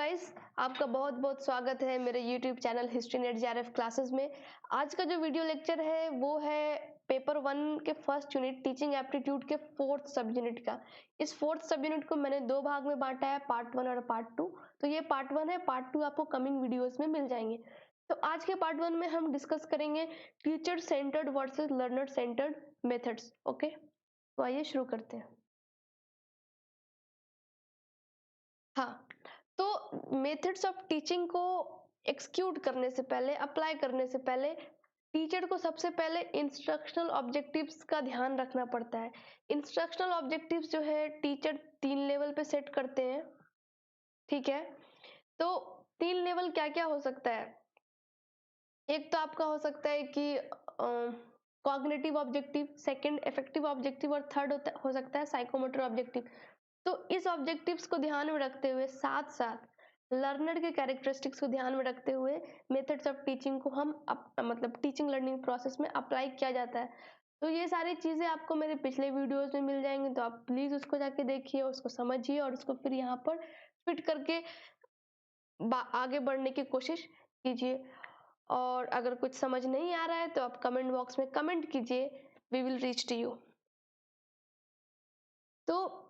Guys, आपका बहुत बहुत स्वागत है मेरे YouTube channel history net JRF classes में। आज का जो वीडियो लेक्चर है वो है पेपर 1 के फर्स्ट यूनिट टीचिंग एप्टीट्यूड के फोर्थ सब यूनिट का। इस फोर्थ सब यूनिट को मैंने दो भाग में बांटा है, पार्ट 1 और पार्ट 2। तो ये पार्ट 1 है, पार्ट 2 आपको कमिंग वीडियोस में मिल जाएंगे। तो आज के पार्ट 1 में हम डिस्कस करेंगे teacher centred versus learner centred methods. Okay, तो आइए शुरू करते हैं। हाँ, तो मेथड्स ऑफ टीचिंग को एक्सक्यूट करने से पहले, अप्लाई करने से पहले टीचर को सबसे पहले इंस्ट्रक्शनल ऑब्जेक्टिव्स का ध्यान रखना पड़ता है। इंस्ट्रक्शनल ऑब्जेक्टिव्स जो है टीचर 3 लेवल पे सेट करते हैं, ठीक है। तो 3 लेवल क्या क्या हो सकता है? एक तो आपका हो सकता है कि cognitive objective, second effective objective और थर्ड हो सकता है साइकोमोटर ऑब्जेक्टिव। तो इस ऑब्जेक्टिव्स को ध्यान में रखते हुए साथ साथ लर्नर के कैरेक्टरिस्टिक्स को ध्यान में रखते हुए मेथड्स ऑफ टीचिंग को हम मतलब टीचिंग लर्निंग प्रोसेस में अप्लाई किया जाता है। तो ये सारी चीज़ें आपको मेरे पिछले वीडियोस में मिल जाएंगी, तो आप प्लीज़ उसको जाके देखिए, उसको समझिए और उसको फिर यहाँ पर फिट करके आगे बढ़ने की कोशिश कीजिए। और अगर कुछ समझ नहीं आ रहा है तो आप कमेंट बॉक्स में कमेंट कीजिए, we will reach to you. तो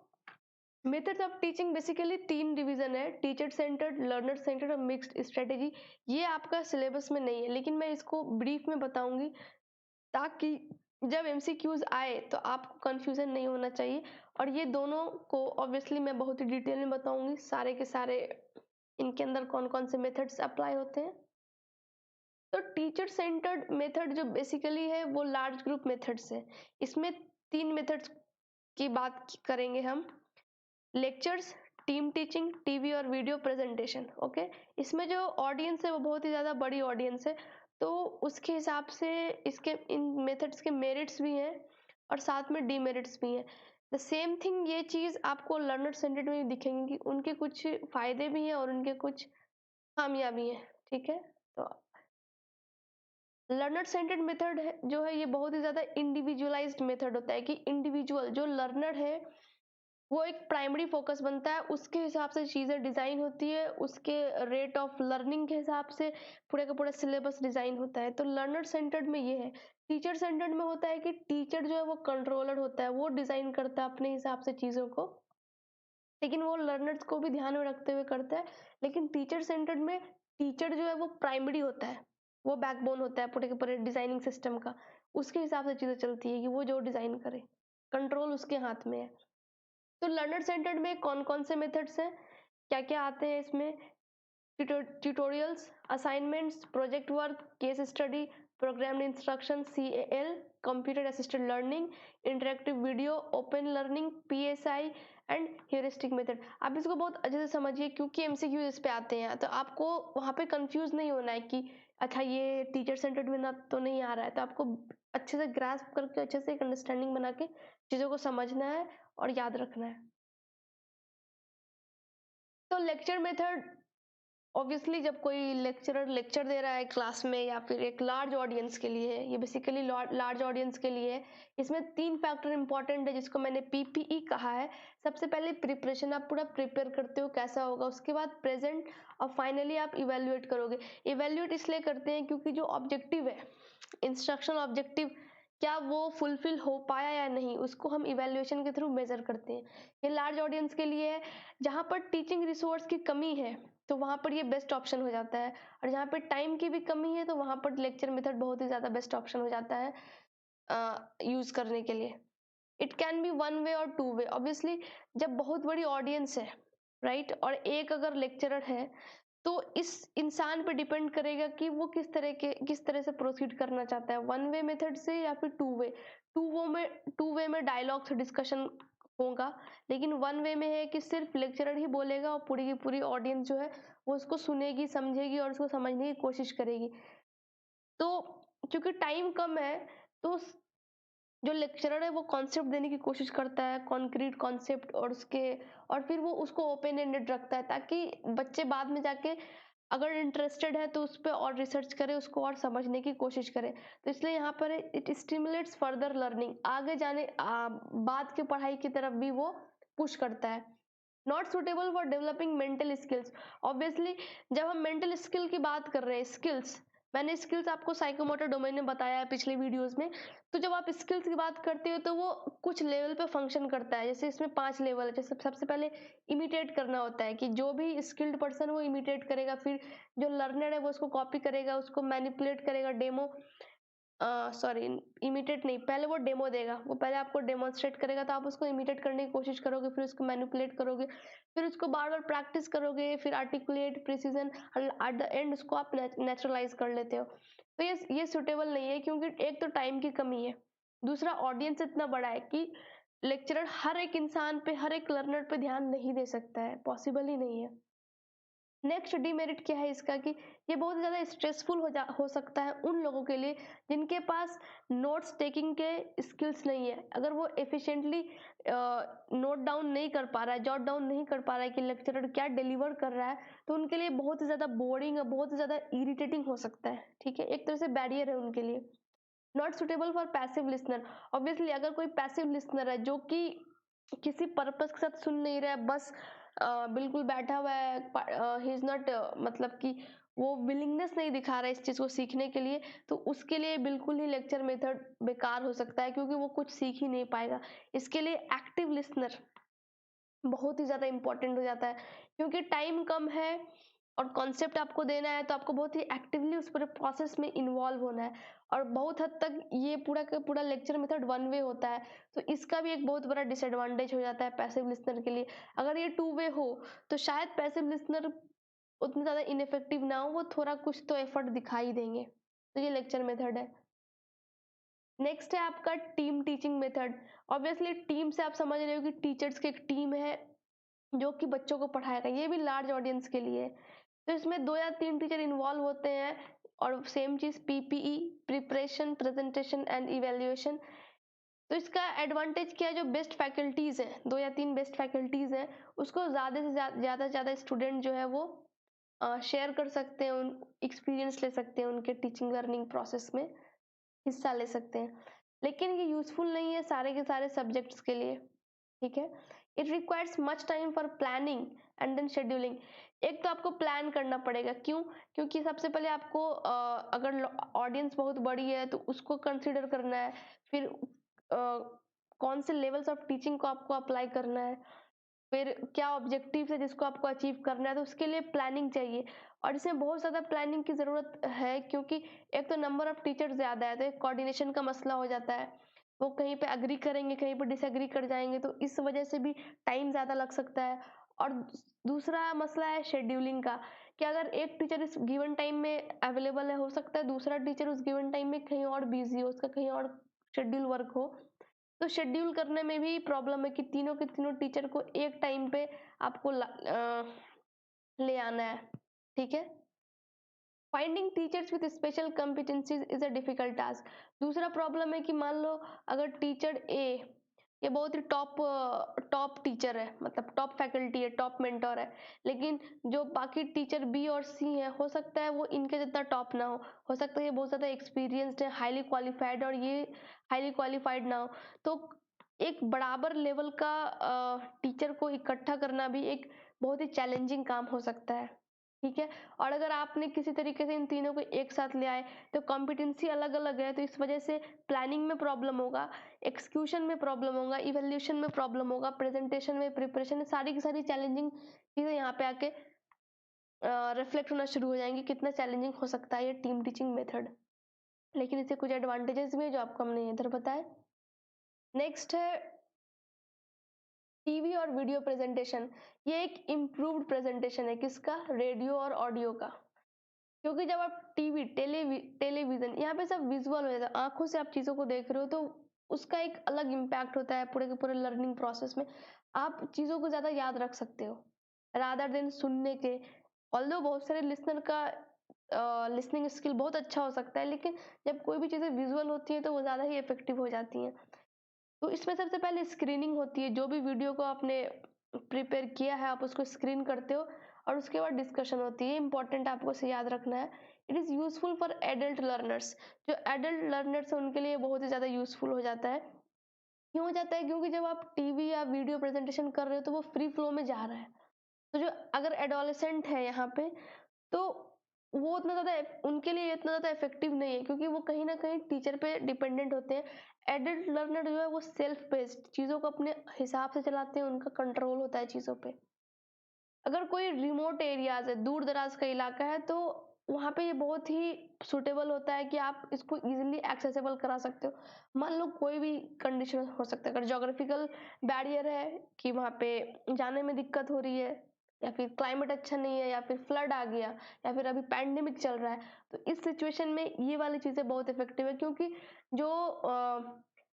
methods of teaching basically 3 division है, टीचर सेंटर्ड, लर्नर सेंटर्ड और मिक्स्ड स्ट्रेटेजी। ये आपका सिलेबस में नहीं है, लेकिन मैं इसको ब्रीफ में बताऊंगी ताकि जब एमसीक्यूज आए तो आपको कंफ्यूजन नहीं होना चाहिए। और ये दोनों को ऑब्वियसली मैं बहुत ही डिटेल में बताऊंगी, सारे के सारे इनके अंदर कौन कौन से मेथड्स अप्लाई होते हैं। तो टीचर सेंटर्ड मेथड जो बेसिकली है वो लार्ज ग्रुप मेथड्स है। इसमें 3 मेथड्स की बात करेंगे हम, लेक्चर्स, टीम टीचिंग, टीवी और वीडियो प्रेजेंटेशन। ओके, इसमें जो ऑडियंस है वो बहुत ही ज़्यादा बड़ी ऑडियंस है, तो उसके हिसाब से इसके इन मेथड्स के मेरिट्स भी हैं और साथ में डीमेरिट्स भी हैं। द सेम थिंग ये चीज़ आपको लर्नर सेंटर्ड में दिखेंगी कि उनके कुछ फ़ायदे भी हैं और उनके कुछ खामियां भी हैं, ठीक है। तो लर्नर सेंटर्ड मेथड है जो है ये बहुत ही ज़्यादा इंडिविजुअलाइज्ड मेथड होता है कि इंडिविजुअल जो लर्नर है वो एक प्राइमरी फोकस बनता है, उसके हिसाब से चीज़ें डिज़ाइन होती है, उसके रेट ऑफ लर्निंग के हिसाब से पूरे का पूरा सिलेबस डिज़ाइन होता है। तो लर्नर सेंटर्ड में ये है। टीचर सेंटर्ड में होता है कि टीचर जो है वो कंट्रोलर होता है, वो डिज़ाइन करता है अपने हिसाब से चीज़ों को, लेकिन वो लर्नर्स को भी ध्यान में रखते हुए करता है। लेकिन टीचर सेंटर्ड में टीचर जो है वो प्राइमरी होता है, वो बैकबोन होता है पूरे के पूरे डिज़ाइनिंग सिस्टम का, उसके हिसाब से चीज़ें चलती है कि वो जो डिज़ाइन करे, कंट्रोल उसके हाथ में है। तो लर्नर सेंटर्ड में कौन कौन से मेथड्स हैं, क्या क्या आते हैं इसमें? Tutorials, assignments, project work, case study, programmed instruction CAL, computer assisted learning, interactive video, open learning, PSI and heuristic method. आप इसको बहुत अच्छे से समझिए क्योंकि MCQ इस पे आते हैं, तो आपको वहाँ पे कंफ्यूज नहीं होना है कि अच्छा ये टीचर सेंटर्ड में ना तो नहीं आ रहा है। तो आपको अच्छे से ग्रास्प करके अच्छे से एक अंडरस्टैंडिंग बना के चीज़ों को समझना है और याद रखना है। तो लेक्चर मेथड, ऑब्वियसली जब कोई लेक्चरर लेक्चर दे रहा है क्लास में या फिर एक लार्ज ऑडियंस के लिए है, ये बेसिकली लार्ज ऑडियंस के लिए है। इसमें 3 फैक्टर इंपॉर्टेंट है जिसको मैंने PPE कहा है। सबसे पहले प्रिपरेशन, आप पूरा प्रिपेयर करते हो कैसा होगा, उसके बाद प्रेजेंट और फाइनली आप इवेल्युएट करोगे। इवेल्युएट इसलिए करते हैं क्योंकि जो ऑब्जेक्टिव है, इंस्ट्रक्शनल ऑब्जेक्टिव, क्या वो फुलफिल हो पाया या नहीं, उसको हम इवेल्युएशन के थ्रू मेजर करते हैं। ये लार्ज ऑडियंस के लिए है, जहाँ पर टीचिंग रिसोर्स की कमी है तो वहाँ पर ये बेस्ट ऑप्शन हो जाता है, और जहाँ पे टाइम की भी कमी है तो वहाँ पर लेक्चर मेथड बहुत ही ज़्यादा बेस्ट ऑप्शन हो जाता है यूज़ करने के लिए। इट कैन बी 1 वे और 2 वे। ऑब्वियसली जब बहुत बड़ी ऑडियंस है, राइट, और एक अगर लेक्चरर है तो इस इंसान पे डिपेंड करेगा कि वो किस तरह से प्रोसीड करना चाहता है, 1 वे मेथड से या फिर 2 वे। 2 वे में डायलॉग से डिस्कशन होगा, लेकिन 1 वे में है कि सिर्फ लेक्चरर ही बोलेगा और पूरी की पूरी ऑडियंस जो है वो उसको सुनेगी, समझेगी और उसको समझने की कोशिश करेगी। तो क्योंकि टाइम कम है तो जो लेक्चरर है वो कॉन्सेप्ट देने की कोशिश करता है, कॉन्क्रीट कॉन्सेप्ट, और फिर वो उसको ओपन एंडेड रखता है ताकि बच्चे बाद में जाके अगर इंटरेस्टेड है तो उस पर और रिसर्च करे, उसको और समझने की कोशिश करे। तो इसलिए यहाँ पर इट स्टिमुलेट्स फर्दर लर्निंग, आगे जाने बाद के पढ़ाई की तरफ भी वो पुश करता है। Not suitable for developing mental skills. Obviously जब हम मेंटल स्किल की बात कर रहे हैं, स्किल्स, मैंने स्किल्स आपको साइकोमोटर डोमेन में बताया है पिछले वीडियोस में। तो जब आप स्किल्स की बात करते हो तो वो कुछ लेवल पे फंक्शन करता है। जैसे इसमें 5 लेवल है। जैसे सबसे पहले इमिटेट करना होता है कि जो भी स्किल्ड पर्सन वो इमिटेट करेगा, फिर जो लर्नर है वो उसको कॉपी करेगा, उसको मैनिपुलेट करेगा, डेमो सॉरी इमिटेट नहीं, पहले वो डेमो देगा, वो पहले आपको डेमोन्स्ट्रेट करेगा, तो आप उसको इमिटेट करने की कोशिश करोगे, फिर उसको मैनिपुलेट करोगे, फिर उसको बार बार प्रैक्टिस करोगे, फिर articulate, precision, at the end उसको आप नेचुरलाइज कर लेते हो। तो ये सुटेबल नहीं है, क्योंकि एक तो टाइम की कमी है, दूसरा ऑडियंस इतना बड़ा है कि लेक्चरर हर एक इंसान पे, हर एक लर्नर पे ध्यान नहीं दे सकता है, पॉसिबल ही नहीं है। नेक्स्ट डीमेरिट क्या है इसका कि ये बहुत ज़्यादा स्ट्रेसफुल हो सकता है उन लोगों के लिए जिनके पास नोट्स टेकिंग के स्किल्स नहीं है। अगर वो एफिशिएंटली नोट डाउन नहीं कर पा रहा है, जॉट डाउन नहीं कर पा रहा है कि लेक्चरर क्या डिलीवर कर रहा है, तो उनके लिए बहुत ज़्यादा बोरिंग और बहुत ज़्यादा इरिटेटिंग हो सकता है। ठीक है, एक तरह से बैरियर है उनके लिए। Not suitable for passive listener. Obviously अगर कोई पैसिव लिसनर है जो कि किसी पर्पस के साथ सुन नहीं रहा है, बस बिल्कुल बैठा हुआ है, ही इज नॉट, मतलब कि वो विलिंगनेस नहीं दिखा रहा है इस चीज को सीखने के लिए, तो उसके लिए बिल्कुल ही लेक्चर मेथड बेकार हो सकता है, क्योंकि वो कुछ सीख ही नहीं पाएगा। इसके लिए एक्टिव लिसनर बहुत ही ज़्यादा इंपॉर्टेंट हो जाता है, क्योंकि टाइम कम है और कॉन्सेप्ट आपको देना है, तो आपको बहुत ही एक्टिवली उस पूरे प्रोसेस में इन्वॉल्व होना है। और बहुत हद तक ये पूरा का पूरा लेक्चर मेथड वन वे होता है, तो इसका भी एक बहुत बड़ा डिसएडवांटेज हो जाता है पैसिव लिसनर के लिए। अगर ये टू वे हो तो शायद पैसिव लिसनर उतने ज़्यादा इनफेक्टिव ना हो, वो थोड़ा कुछ तो एफर्ट दिखाई देंगे। तो ये लेक्चर मेथड है। नेक्स्ट है आपका team teaching method. Obviously team से आप समझ रहे हो कि टीचर्स की एक टीम है जो कि बच्चों को पढ़ाएगा, ये भी लार्ज ऑडियंस के लिए है। तो इसमें 2 या 3 टीचर इन्वॉल्व होते हैं, और सेम चीज PPE, preparation, presentation and evaluation. तो इसका एडवांटेज क्या है, जो बेस्ट फैकल्टीज हैं, 2 या 3 बेस्ट फैकल्टीज हैं, उसको ज़्यादा से ज़्यादा स्टूडेंट जो है वो शेयर कर सकते हैं, उन एक्सपीरियंस ले सकते हैं, उनके टीचिंग लर्निंग प्रोसेस में हिस्सा ले सकते हैं। लेकिन ये यूजफुल नहीं है सारे के सारे सब्जेक्ट्स के लिए। ठीक है, it requires much time for planning and then scheduling. एक तो आपको प्लान करना पड़ेगा, क्यों? क्योंकि सबसे पहले आपको अगर ऑडियंस बहुत बड़ी है तो उसको कंसिडर करना है, फिर कौन से लेवल्स ऑफ टीचिंग को आपको अप्लाई करना है, फिर क्या ऑब्जेक्टिव है जिसको आपको अचीव करना है, तो उसके लिए प्लानिंग चाहिए। और इसमें बहुत ज़्यादा प्लानिंग की ज़रूरत है, क्योंकि एक तो नंबर ऑफ टीचर ज़्यादा है, तो एक कोऑर्डिनेशन का मसला हो जाता है। वो कहीं पे अग्री करेंगे, कहीं पे डिसएग्री कर जाएंगे, तो इस वजह से भी टाइम ज़्यादा लग सकता है। और दूसरा मसला है शेड्यूलिंग का, कि अगर एक टीचर इस गिवन टाइम में अवेलेबल है, हो सकता है दूसरा टीचर उस गिवन टाइम में कहीं और बिजी हो, उसका कहीं और शेड्यूल वर्क हो, तो शेड्यूल करने में भी प्रॉब्लम है कि तीनों के तीनों टीचर को एक टाइम पे आपको ले आना है। ठीक है, finding teachers with special competencies is a difficult task. दूसरा प्रॉब्लम है कि मान लो अगर टीचर ए, ये बहुत ही टॉप टीचर है, मतलब टॉप फैकल्टी है, टॉप मेंटोर है, लेकिन जो बाकी टीचर बी और सी है, हो सकता है वो इनके जितना टॉप ना हो सकता है ये बहुत ज़्यादा एक्सपीरियंस्ड है, हाईली क्वालिफाइड, और ये हाईली क्वालिफाइड ना हो। तो एक बराबर लेवल का टीचर को इकट्ठा करना भी एक बहुत ही चैलेंजिंग काम हो सकता है। ठीक है, और अगर आपने किसी तरीके से इन तीनों को एक साथ ले आए, तो कॉम्पिटेंसी अलग अलग है, तो इस वजह से प्लानिंग में प्रॉब्लम होगा, एक्सक्यूशन में प्रॉब्लम होगा, इवैल्यूएशन में प्रॉब्लम होगा, प्रेजेंटेशन में, प्रिपरेशन में, सारी की सारी चैलेंजिंग चीज़ें यहाँ पे आके रिफ्लेक्ट होना शुरू हो जाएंगी, कितना चैलेंजिंग हो सकता है ये टीम टीचिंग मेथड। लेकिन इससे कुछ एडवांटेजेस भी है जो आपको हमने इधर बताए। नेक्स्ट है टीवी और वीडियो प्रेजेंटेशन। ये एक इम्प्रूव्ड प्रेजेंटेशन है, किसका? रेडियो और ऑडियो का। क्योंकि जब आप टेलीविजन, यहाँ पे सब विजुअल हो जाता है, आंखों से आप चीज़ों को देख रहे हो, तो उसका एक अलग इम्पैक्ट होता है पूरे के पूरे लर्निंग प्रोसेस में। आप चीज़ों को ज़्यादा याद रख सकते हो रादर देन सुनने के। ऑल्दो बहुत सारे लिसनर का लिसनिंग स्किल बहुत अच्छा हो सकता है, लेकिन जब कोई भी चीज़ें विजुअल होती हैं तो वो ज़्यादा ही इफेक्टिव हो जाती हैं। तो इसमें सबसे पहले स्क्रीनिंग होती है, जो भी वीडियो को आपने प्रिपेयर किया है आप उसको स्क्रीन करते हो, और उसके बाद डिस्कशन होती है। इंपॉर्टेंट आपको इसे याद रखना है। It is useful for adult learners. जो एडल्ट लर्नर्स हैं उनके लिए बहुत ही ज़्यादा यूजफुल हो जाता है। क्यों हो जाता है? क्योंकि जब आप टीवी या वीडियो प्रेजेंटेशन कर रहे हो तो वो फ्री फ्लो में जा रहा है। तो जो अगर एडोलेसेंट है यहाँ पे, तो वो उतना ज़्यादा उनके लिए इतना ज़्यादा इफेक्टिव नहीं है, क्योंकि वो कहीं ना कहीं टीचर पे डिपेंडेंट होते हैं। एडल्ट लर्नर जो है वो सेल्फ बेस्ड चीज़ों को अपने हिसाब से चलाते हैं, उनका कंट्रोल होता है चीज़ों पे। अगर कोई रिमोट एरियाज है, दूर दराज का इलाका है, तो वहाँ पे ये बहुत ही सुटेबल होता है कि आप इसको इजीली एक्सेसिबल करा सकते हो। मान लो कोई भी कंडीशन हो सकता है, अगर जोग्राफिकल बैरियर है कि वहाँ पे जाने में दिक्कत हो रही है, या फिर क्लाइमेट अच्छा नहीं है, या फिर फ्लड आ गया, या फिर अभी पैंडेमिक चल रहा है, तो इस सिचुएशन में ये वाली चीज़ें बहुत इफेक्टिव है, क्योंकि जो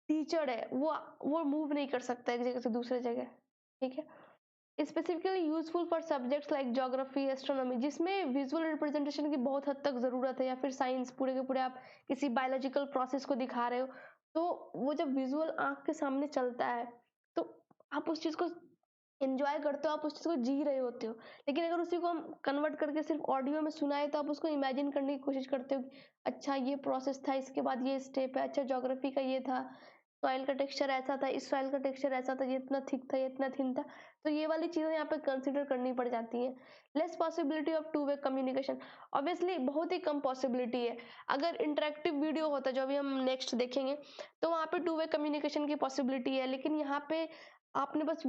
टीचर है वो मूव नहीं कर सकता एक जगह से दूसरे जगह। ठीक है, specifically useful for subjects like geography, astronomy, जिसमें विजुअल रिप्रेजेंटेशन की बहुत हद तक ज़रूरत है, या फिर साइंस पूरे के पूरे आप किसी बायोलॉजिकल प्रोसेस को दिखा रहे हो, तो वो जब विजुअल आंख के सामने चलता है तो आप उस चीज़ को एंजॉय करते हो, आप उस चीज़ को जी रहे होते हो। लेकिन अगर उसी को हम कन्वर्ट करके सिर्फ ऑडियो में सुनाए, तो आप उसको इमेजिन करने की कोशिश करते हो कि अच्छा ये प्रोसेस था, इसके बाद ये स्टेप है, अच्छा ज्योग्राफी का ये था, सॉइल का टेक्सचर ऐसा था, इस सॉइल का टेक्सचर ऐसा था, ये इतना थिक था, ये इतना थिन था। तो ये वाली चीज़ें यहाँ पे कंसिडर करनी पड़ जाती हैं। Less possibility of two way communication, obviously बहुत ही कम पॉसिबिलिटी है। अगर इंटरेक्टिव वीडियो होता, जो अभी हम नेक्स्ट देखेंगे, तो वहाँ पे टू वे कम्युनिकेशन की पॉसिबिलिटी है। लेकिन यहाँ पे आपने बस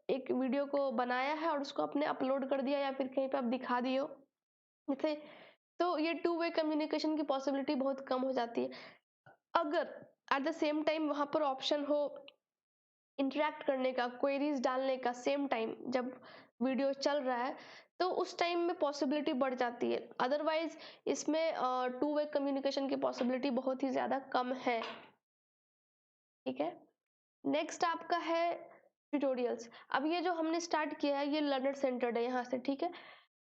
एक वीडियो को बनाया है और उसको आपने अपलोड कर दिया, या फिर कहीं पे आप दिखा दिए हो जैसे, तो ये टू वे कम्युनिकेशन की पॉसिबिलिटी बहुत कम हो जाती है। अगर एट द सेम टाइम वहाँ पर ऑप्शन हो इंटरेक्ट करने का, क्वेरीज डालने का सेम टाइम जब वीडियो चल रहा है, तो उस टाइम में पॉसिबिलिटी बढ़ जाती है। अदरवाइज इसमें टू वे कम्युनिकेशन की पॉसिबिलिटी बहुत ही ज़्यादा कम है। ठीक है, नेक्स्ट आपका है ट्यूटोरियल्स। अब ये जो हमने स्टार्ट किया है ये लर्नर सेंटर्ड है यहाँ से। ठीक है,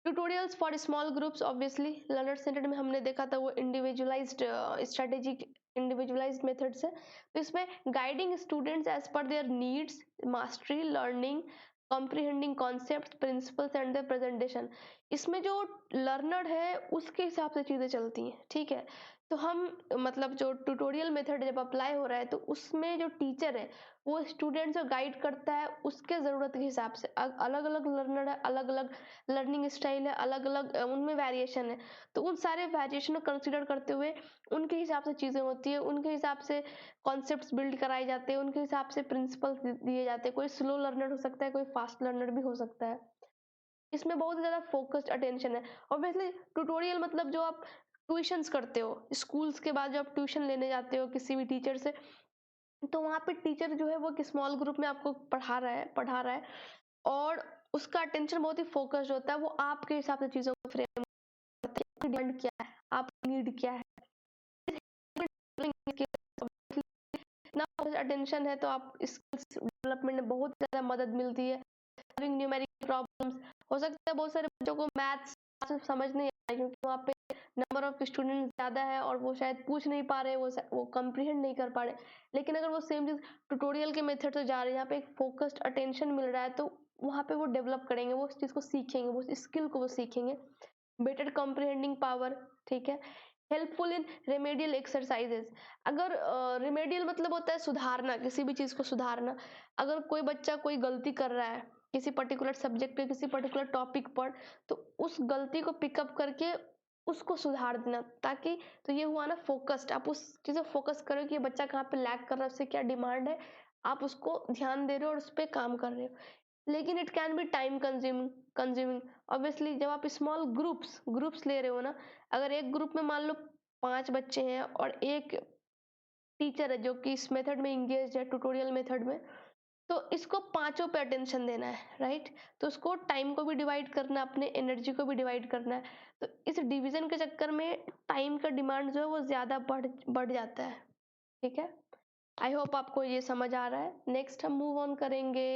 tutorials for small groups, obviously learner centred में हमने देखा था वो इंडिविजुअलाइज्ड स्ट्रेटेजिक इंडिविजुअलाइज्ड मेथड्स है। तो इसमें guiding students as per their needs, mastery, learning, comprehending concepts, principles and the presentation. इसमें जो लर्नर है उसके हिसाब से चीज़ें चलती हैं। ठीक है, तो हम मतलब जो ट्यूटोरियल मेथड जब अप्लाई हो रहा है, तो उसमें जो टीचर है वो स्टूडेंट्स को गाइड करता है उसके ज़रूरत के हिसाब से। अलग अलग लर्नर है, अलग अलग लर्निंग स्टाइल है, अलग अलग उनमें वेरिएशन है, तो उन सारे वेरिएशन को कंसिडर करते हुए उनके हिसाब से चीज़ें होती है, उनके हिसाब से कॉन्सेप्ट्स बिल्ड कराए जाते हैं, उनके हिसाब से प्रिंसिपल्स दिए जाते हैं। कोई स्लो लर्नर हो सकता है, कोई फास्ट लर्नर भी हो सकता है। इसमें बहुत ज़्यादा फोकस्ड अटेंशन है। ऑब्वियसली ट्यूटोरियल मतलब जो आप ट्यूशंस करते हो, स्कूल्स के बाद जो आप ट्यूशन लेने जाते हो किसी भी टीचर से, तो वहाँ पे टीचर जो है वो एक स्मॉल ग्रुप में आपको पढ़ा रहा है, और उसका अटेंशन बहुत ही फोकस्ड होता है। वो आपके हिसाब से चीज़ों को फ्रेम करता है, आपकी डिमांड क्या है, आपकी नीड क्या है, इतना अटेंशन है तो आप स्किल्स डेवलपमेंट में बहुत ज़्यादा मदद मिलती है। न्यूमेरिकल प्रॉब्लम्स हो सकता है, बहुत सारे बच्चों को मैथ्स समझ नहीं आता, क्योंकि वहाँ पे नंबर ऑफ स्टूडेंट ज़्यादा है और वो शायद पूछ नहीं पा रहे, वो कम्प्रीहेंड नहीं कर पा रहे। लेकिन अगर वो सेम चीज़ ट्यूटोरियल के मेथड से जा रहे हैं, यहाँ पे एक फोकस्ड अटेंशन मिल रहा है, तो वहाँ पे वो डेवलप करेंगे, वो उस चीज़ को सीखेंगे, वो स्किल को वो सीखेंगे। Better comprehending power. ठीक है, हेल्पफुल इन रेमेडियल एक्सरसाइजेज। अगर रेमेडियल मतलब होता है सुधारना, किसी भी चीज़ को सुधारना। अगर कोई बच्चा कोई गलती कर रहा है किसी पर्टिकुलर सब्जेक्ट पे, किसी पर्टिकुलर टॉपिक पर, तो उस गलती को पिकअप करके उसको सुधार देना, ताकि तो ये हुआ ना फोकस्ड। आप उस चीज़ को फोकस करो कि ये बच्चा कहाँ पे लैग कर रहा है, उससे क्या डिमांड है, आप उसको ध्यान दे रहे हो और उस पर काम कर रहे हो। लेकिन it can B time consuming. Obviously जब आप स्मॉल ग्रुप्स ले रहे हो ना, अगर एक ग्रुप में मान लो 5 बच्चे हैं और एक टीचर है जो कि इस मेथड में इंगेज है, ट्यूटोरियल मेथड में, तो इसको पांचों पे अटेंशन देना है, राइट। तो उसको टाइम को भी डिवाइड करना है, अपने एनर्जी को भी डिवाइड करना है। तो इस डिवीजन के चक्कर में टाइम का डिमांड जो है वो ज़्यादा बढ़ जाता है। ठीक है, आई होप आपको ये समझ आ रहा है। नेक्स्ट हम मूव ऑन करेंगे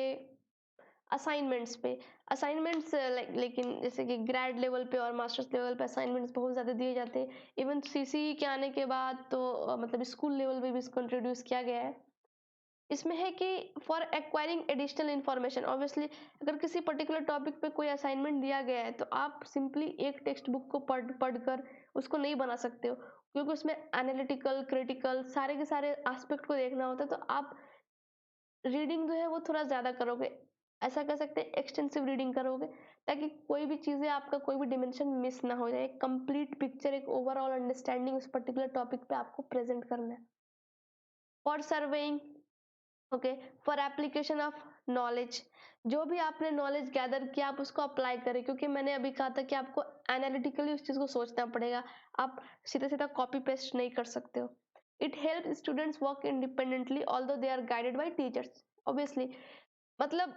असाइनमेंट्स पे। असाइनमेंट्स लेकिन जैसे कि ग्रेड लेवल पे और मास्टर्स लेवल पे असाइनमेंट्स बहुत ज़्यादा दिए जाते हैं। इवन सीसी के आने के बाद तो मतलब स्कूल लेवल पे भी इसको इंट्रोड्यूस किया गया है। इसमें है कि for acquiring additional information, obviously अगर किसी पर्टिकुलर टॉपिक पे कोई असाइनमेंट दिया गया है, तो आप सिंपली एक टेक्स्ट बुक को पढ़कर उसको नहीं बना सकते हो, क्योंकि उसमें एनालिटिकल, क्रिटिकल सारे के सारे एस्पेक्ट को देखना होता है। तो आप रीडिंग जो है वो थोड़ा ज़्यादा करोगे, ऐसा कह सकते हैं एक्सटेंसिव रीडिंग करोगे, ताकि कोई भी चीज़ें आपका कोई भी डिमेंशन मिस ना हो जाए। कंप्लीट पिक्चर, एक ओवरऑल अंडरस्टैंडिंग उस पर्टिकुलर टॉपिक पे आपको प्रेजेंट करना है। For surveying, okay, for application of knowledge, जो भी आपने नॉलेज गैदर किया आप उसको अप्लाई करें, क्योंकि मैंने अभी कहा था कि आपको एनालिटिकली उस चीज़ को सोचना पड़ेगा, आप सीधा सीधा कॉपी पेस्ट नहीं कर सकते हो। It help students work independently although they are guided by teachers. Obviously मतलब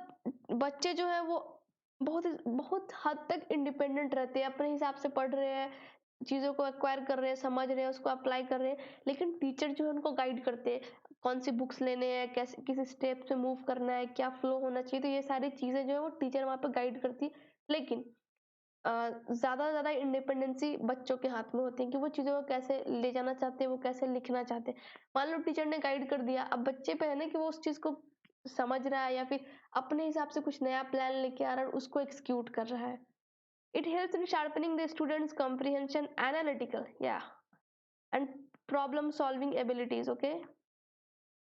बच्चे जो है वो बहुत बहुत हद तक इंडिपेंडेंट रहते हैं, अपने हिसाब से पढ़ रहे हैं, चीज़ों को एक्वायर कर रहे हैं, समझ रहे हैं, उसको अप्लाई कर रहे हैं, लेकिन टीचर जो है उनको गाइड करते हैं, कौन सी बुक्स लेने हैं, कैसे किस स्टेप से मूव करना है, क्या फ्लो होना चाहिए, तो ये सारी चीज़ें जो है वो टीचर वहाँ पे गाइड करती है। लेकिन ज़्यादा से ज़्यादा इंडिपेंडेंसी बच्चों के हाथ में होती है कि वो चीज़ों को कैसे ले जाना चाहते हैं, वो कैसे लिखना चाहते हैं। मान लो टीचर ने गाइड कर दिया, अब बच्चे पे है ना कि वो उस चीज़ को समझ रहा है या फिर अपने हिसाब से कुछ नया प्लान लेके आ रहा है और उसको एक्सिक्यूट कर रहा है। It helps in sharpening the students' comprehension, analytical, yeah, and problem solving abilities, okay?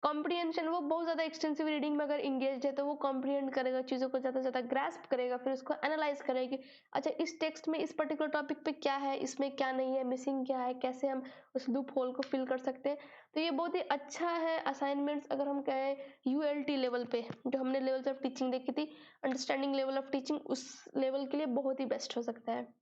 Comprehension, वो बहुत ज़्यादा एक्सटेंसिव रीडिंग में अगर इंगेज है तो वो कॉम्प्रिहेंड करेगा, चीज़ों को ज़्यादा से ज़्यादा ग्रास्प करेगा, फिर उसको एनालाइज करेगी, अच्छा इस टेक्स्ट में इस पर्टिकुलर टॉपिक पे क्या है, इसमें क्या नहीं है, मिसिंग क्या है, कैसे हम उस लूप होल को फिल कर सकते हैं। तो ये बहुत ही अच्छा है असाइनमेंट्स, अगर हम कहें यूएलटी लेवल पे, जो हमने लेवल्स ऑफ टीचिंग देखी थी, अंडरस्टैंडिंग लेवल ऑफ टीचिंग, उस लेवल के लिए बहुत ही बेस्ट हो सकता है।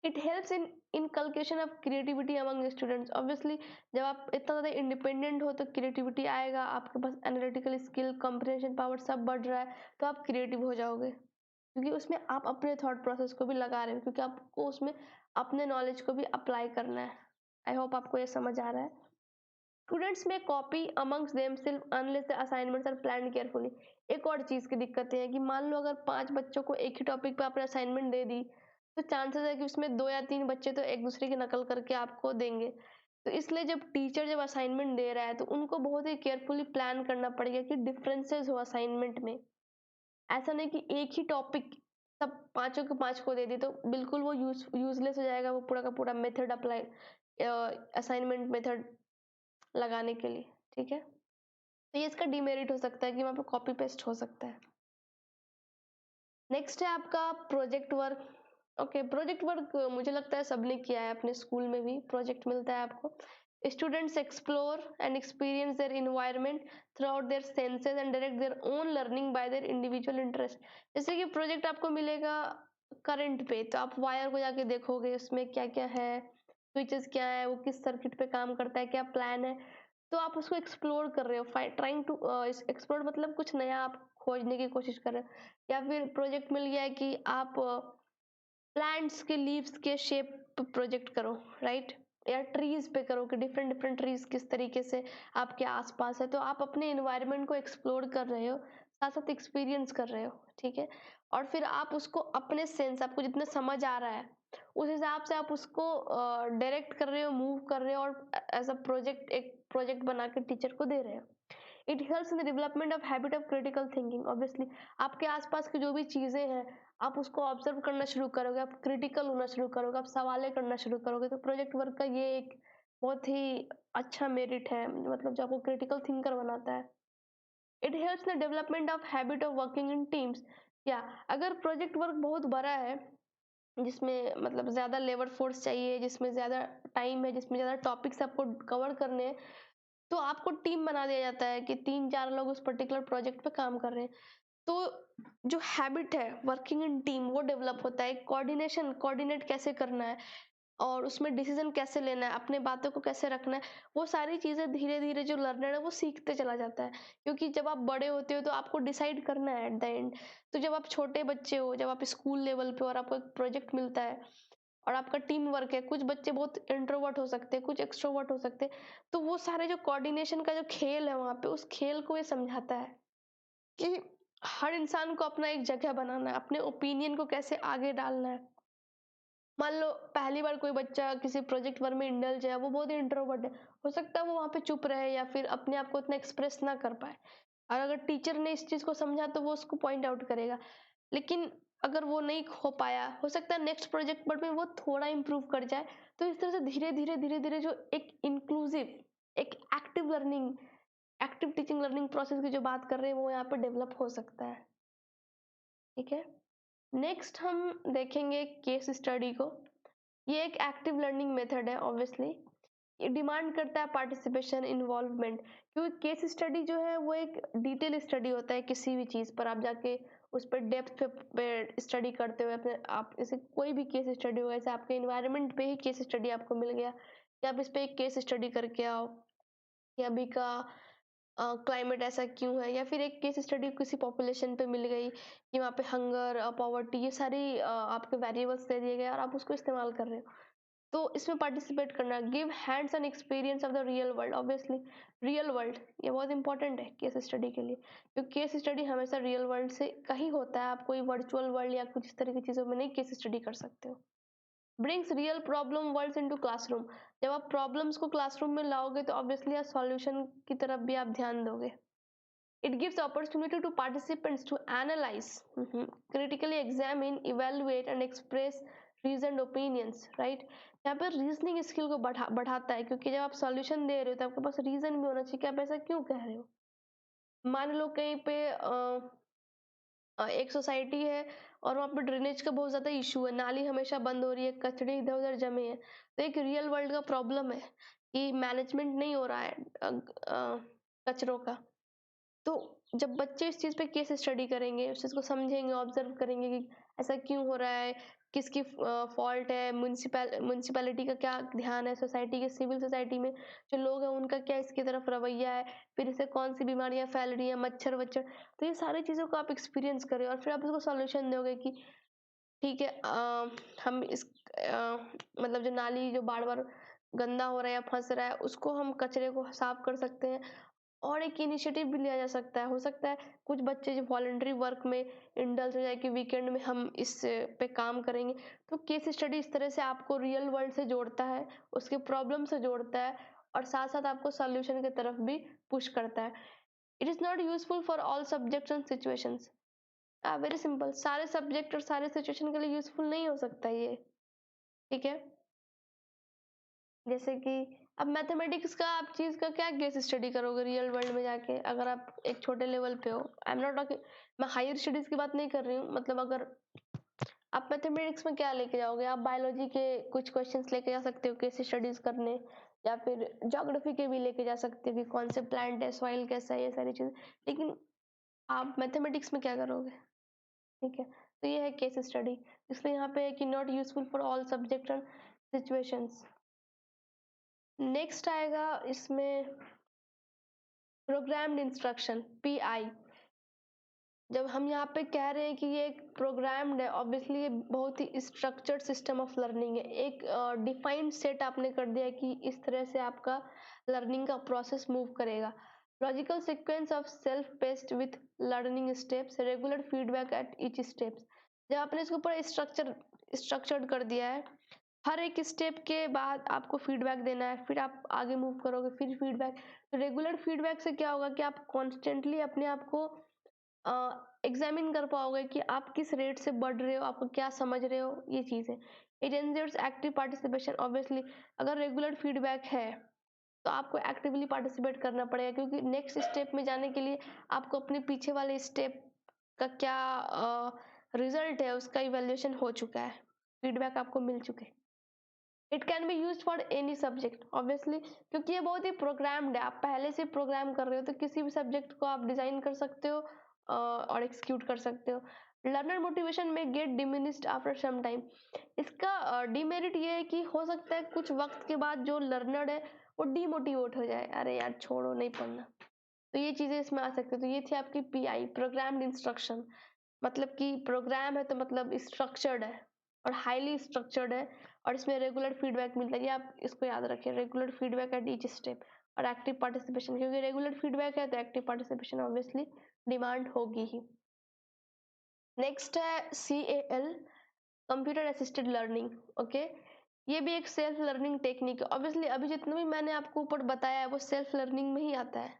It helps in inculcation of creativity among students. Obviously जब आप इतना ज़्यादा इंडिपेंडेंट हो तो क्रिएटिविटी आएगा, आपके पास एनालिटिकल स्किल, कंप्रिहेंशन पावर सब बढ़ रहा है, तो आप क्रिएटिव हो जाओगे, क्योंकि उसमें आप अपने थॉट प्रोसेस को भी लगा रहे हो, क्योंकि आपको उसमें अपने नॉलेज को भी अप्लाई करना है। आई होप आपको ये समझ आ रहा है। Students may copy amongst themself unless the assignments are planned carefully. एक और चीज़ की दिक्कतें हैं कि मान लो अगर 5 बच्चों को एक ही टॉपिक पे आपने असाइनमेंट दे दी, तो चांसेस है कि उसमें 2 या 3 बच्चे तो एक दूसरे की नकल करके आपको देंगे। तो इसलिए जब असाइनमेंट दे रहा है तो उनको बहुत ही केयरफुली प्लान करना पड़ेगा कि डिफरेंसेस हो असाइनमेंट में। ऐसा नहीं कि एक ही टॉपिक सब पाँचों के 5 को दे दी, तो बिल्कुल वो यूजलेस हो जाएगा वो पूरा का पूरा मेथड अप्लाई, असाइनमेंट मेथड लगाने के लिए, ठीक है? तो ये इसका डिमेरिट हो सकता है कि वहाँ पे कॉपी पेस्ट हो सकता है। नेक्स्ट है आपका project work. Okay, project work मुझे लगता है सबने किया है, अपने स्कूल में भी प्रोजेक्ट मिलता है आपको। Students explore and experience their environment throughout their senses and direct their own learning by their individual interest. जैसे कि प्रोजेक्ट आपको मिलेगा करंट पे, तो आप वायर को जाके देखोगे उसमें क्या क्या है, स्विचेस क्या है, वो किस सर्किट पे काम करता है, क्या प्लान है, तो आप उसको एक्सप्लोर कर रहे हो, ट्राइंग टू एक्सप्लोर, मतलब कुछ नया आप खोजने की कोशिश कर रहे हो। या फिर प्रोजेक्ट मिल गया है कि आप प्लांट्स के लीव्स के शेप पे प्रोजेक्ट करो, राइट, या ट्रीज पे करो कि डिफरेंट डिफरेंट ट्रीज किस तरीके से आपके आसपास है, तो आप अपने एनवायरनमेंट को एक्सप्लोर कर रहे हो, साथ साथ एक्सपीरियंस कर रहे हो, ठीक है। और फिर आप उसको अपने सेंस, आपको जितना समझ आ रहा है उस हिसाब से आप उसको डायरेक्ट कर रहे हो, मूव कर रहे हो, और एज अ प्रोजेक्ट, एक प्रोजेक्ट बना के टीचर को दे रहे हो। It helps in the development of habit of critical thinking. Obviously आपके आसपास की जो भी चीजें हैं आप उसको ऑब्जर्व करना शुरू करोगे, आप क्रिटिकल होना शुरू करोगे, आप सवालें करना शुरू करोगे, तो प्रोजेक्ट वर्क का ये एक बहुत ही अच्छा मेरिट है, मतलब जो आपको क्रिटिकल थिंकर बनाता है। It helps in development of habit of working in teams. या अगर प्रोजेक्ट वर्क बहुत बड़ा है, जिसमें मतलब ज़्यादा लेबर फोर्स चाहिए, जिसमें ज़्यादा टाइम है, जिसमें ज़्यादा टॉपिक्स आपको कवर करने हैं, तो आपको टीम बना दिया जाता है कि 3-4 लोग उस पर्टिकुलर प्रोजेक्ट पे काम कर रहे हैं। तो जो हैबिट है वर्किंग इन टीम वो डेवलप होता है, कोऑर्डिनेट कैसे करना है और उसमें डिसीजन कैसे लेना है, अपने बातों को कैसे रखना है, वो सारी चीज़ें धीरे धीरे जो लर्नर है वो सीखते चला जाता है। क्योंकि जब आप बड़े होते हो तो आपको डिसाइड करना है एट द एंड। तो जब आप छोटे बच्चे हो, जब आप स्कूल लेवल पे और आपको एक प्रोजेक्ट मिलता है और आपका टीम वर्क है, कुछ बच्चे बहुत इंट्रोवर्ट हो सकते हैं, कुछ एक्सट्रोवर्ट हो सकते हैं, तो वो सारे जो कोऑर्डिनेशन का जो खेल है वहाँ पे, उस खेल को ये समझाता है कि हर इंसान को अपना एक जगह बनाना है, अपने ओपिनियन को कैसे आगे डालना है। मान लो पहली बार कोई बच्चा किसी प्रोजेक्ट वर्क में इंडल्ज है, वो बहुत ही इंट्रोवर्ट है, हो सकता है वो वहाँ पे चुप रहे या फिर अपने आप को इतना एक्सप्रेस ना कर पाए, और अगर टीचर ने इस चीज़ को समझा तो वो उसको पॉइंट आउट करेगा। लेकिन अगर वो नहीं हो पाया, हो सकता है नेक्स्ट प्रोजेक्ट वर्क में वो थोड़ा इम्प्रूव कर जाए। तो इस तरह से धीरे धीरे जो एक इंक्लूसिव, एक active learning active teaching learning process की जो बात कर रहे हैं वो यहाँ पे डेवलप हो सकता है। ठीक है, नेक्स्ट हम देखेंगे केस स्टडी को। ये एक एक्टिव लर्निंग मेथड है ऑब्वियसली। ये डिमांड करता है पार्टिसिपेशन, इन्वॉल्वमेंट, क्योंकि केस स्टडी जो है वो एक डिटेल स्टडी होता है। किसी भी चीज़ पर आप जाके उस पर डेप्थ पे स्टडी करते हुए अपने आप, जैसे कोई भी केस स्टडी होगा, जैसे आपके इन्वायरमेंट पे ही केस स्टडी आपको मिल गया कि आप इस पे एक केस स्टडी करके आओ, कि अभी का क्लाइमेट ऐसा क्यों है, या फिर एक केस स्टडी किसी पॉपुलेशन पे मिल गई कि वहाँ पे हंगर, पॉवर्टी, ये सारी आपके वेरिएबल्स दे दिए गए और आप उसको इस्तेमाल कर रहे हो, तो इसमें पार्टिसिपेट करना। Give hands on experience of the real world, obviously real world ये बहुत इंपॉर्टेंट है केस स्टडी के लिए, क्योंकि केस स्टडी हमेशा रियल वर्ल्ड से का ही होता है। आप कोई वर्चुअल वर्ल्ड या कुछ इस तरह की चीज़ों में नहीं केस स्टडी कर सकते हो। Brings real problem worlds into classroom, जब आप प्रॉब्लम्स को क्लासरूम में लाओगे तो ऑब्वियसली आप सॉल्यूशन की तरफ भी आप ध्यान दोगे। It gives opportunity to participants to analyze, critically examine, evaluate and express reasoned opinions, right? यहाँ पर रीजनिंग स्किल को बढ़ाता है, क्योंकि जब आप सॉल्यूशन दे रहे हो तो आपके पास रीजन भी होना चाहिए कि आप ऐसा क्यों कह रहे हो। मान लो कहीं पे एक सोसाइटी है और वहाँ पे ड्रेनेज का बहुत ज़्यादा इशू है, नाली हमेशा बंद हो रही है, कचड़े इधर उधर जमे हैं, तो एक रियल वर्ल्ड का प्रॉब्लम है कि मैनेजमेंट नहीं हो रहा है कचरों का। तो जब बच्चे इस चीज़ पे केस स्टडी करेंगे, उस चीज़ को समझेंगे, ऑब्जर्व करेंगे कि ऐसा क्यों हो रहा है, किसकी फॉल्ट है, म्यूनसिपैलिटी का क्या ध्यान है, सोसाइटी के सिविल सोसाइटी में जो लोग हैं उनका क्या इसकी तरफ रवैया है, फिर इससे कौन सी बीमारियां फैल रही हैं, मच्छर वच्छर, तो ये सारी चीज़ों को आप एक्सपीरियंस करें और फिर आप इसको सॉल्यूशन दोगे कि ठीक है, हम इस मतलब जो नाली जो बार बार गंदा हो रहा है या फंस रहा है उसको हम कचरे को साफ कर सकते हैं। और एक इनिशिएटिव भी लिया जा सकता है, हो सकता है कुछ बच्चे जो वॉलंटरी वर्क में इंडल्ज हो जाए कि वीकेंड में हम इस पे काम करेंगे। तो केस स्टडी इस तरह से आपको रियल वर्ल्ड से जोड़ता है, उसके प्रॉब्लम से जोड़ता है और साथ साथ आपको सॉल्यूशन की तरफ भी पुश करता है। It is not useful for all subjects and situations, very simple, सारे सब्जेक्ट और सारे सिचुएशन के लिए यूजफुल नहीं हो सकता ये। ठीक है, जैसे कि अब मैथमेटिक्स का आप चीज़ का क्या केस स्टडी करोगे रियल वर्ल्ड में जाके, अगर आप एक छोटे लेवल पे हो। आई एम नॉट टॉकिंग, मैं हायर स्टडीज की बात नहीं कर रही हूँ, मतलब अगर आप मैथमेटिक्स में क्या लेके जाओगे, आप बायोलॉजी के कुछ क्वेश्चंस लेके जा सकते हो केस स्टडीज करने, या फिर ज्योग्राफी के भी लेके जा सकते हो कि कौन से प्लांट है, सॉइल कैसा है, ये सारी चीज़, लेकिन आप मैथमेटिक्स में क्या करोगे। ठीक है, तो ये है केस स्टडी, इसलिए यहाँ पे है कि not useful for all subject and situations. Next आएगा इसमें प्रोग्राम्ड इंस्ट्रक्शन, पीआई। जब हम यहाँ पे कह रहे हैं कि ये एक प्रोग्राम्ड है, ऑब्वियसली ये बहुत ही स्ट्रक्चर्ड सिस्टम ऑफ लर्निंग है। एक डिफाइंड सेट आपने कर दिया कि इस तरह से आपका लर्निंग का प्रोसेस मूव करेगा। Logical sequence of self paced with learning steps, regular feedback at each steps. जब आपने इसके ऊपर स्ट्रक्चर्ड कर दिया है, हर एक स्टेप के बाद आपको फीडबैक देना है, फिर आप आगे मूव करोगे, फिर फीडबैक। तो रेगुलर फीडबैक से क्या होगा कि आप कॉन्स्टेंटली अपने आप को एग्जामिन कर पाओगे कि आप किस रेट से बढ़ रहे हो, आपको क्या समझ रहे हो, ये चीज़ है। इट एंजर्स एक्टिव पार्टिसिपेशन, ऑब्वियसली अगर रेगुलर फीडबैक है तो आपको एक्टिवली पार्टिसिपेट करना पड़ेगा, क्योंकि नेक्स्ट स्टेप में जाने के लिए आपको अपने पीछे वाले स्टेप का क्या रिजल्ट है उसका इवेल्युएशन हो चुका है, फीडबैक आपको मिल चुके हैं। It can B use for any subject, obviously क्योंकि ये बहुत ही प्रोग्राम्ड है, आप पहले से प्रोग्राम कर रहे हो तो किसी भी सब्जेक्ट को आप डिजाइन कर सकते हो और एक्सिक्यूट कर सकते हो। Learner motivation may get diminished after some time, इसका डिमेरिट ये है कि हो सकता है कुछ वक्त के बाद जो लर्नर है वो डीमोटिवेट हो जाए, अरे यार छोड़ो नहीं पढ़ना, तो ये चीजें इसमें आ सकती है। तो ये थी आपकी पीआई, प्रोग्राम्ड इंस्ट्रक्शन, मतलब कि प्रोग्राम है तो मतलब स्ट्रक्चर्ड है और हाईली स्ट्रक्चर्ड है, और इसमें रेगुलर फीडबैक मिलता है। ये आप इसको याद रखें, regular feedback at each step, और एक्टिव पार्टिसिपेशन, क्योंकि रेगुलर फीडबैक है तो एक्टिव पार्टिसिपेशन ऑब्वियसली डिमांड होगी ही। नेक्स्ट है CAL, computer assisted learning. Okay, ये भी एक सेल्फ लर्निंग टेक्निक है। ऑब्वियसली अभी जितना भी मैंने आपको ऊपर बताया है वो सेल्फ लर्निंग में ही आता है,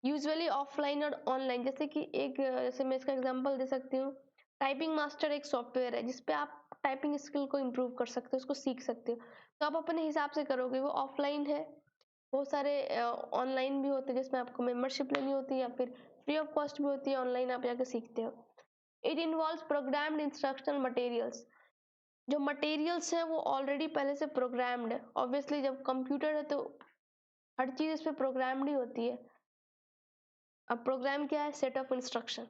यूजुअली ऑफलाइन और ऑनलाइन। जैसे कि जैसे मैं इसका एग्जांपल दे सकती हूँ, टाइपिंग मास्टर एक सॉफ्टवेयर है जिसपे आप टाइपिंग स्किल को इम्प्रूव कर सकते हो, उसको सीख सकते हो, तो आप अपने हिसाब से करोगे। वो ऑफलाइन है, बहुत सारे ऑनलाइन भी होते हैं जिसमें आपको मेंबरशिप लेनी होती है या फिर फ्री ऑफ कॉस्ट भी होती है, ऑनलाइन आप जाके सीखते हो। It involves programmed instructional materials. जो मटेरियल्स हैं वो ऑलरेडी पहले से प्रोग्राम्ड है। ऑब्वियसली जब कंप्यूटर है तो हर चीज इस पे प्रोग्राम्ड ही होती है। अब प्रोग्राम क्या है? Set of instruction.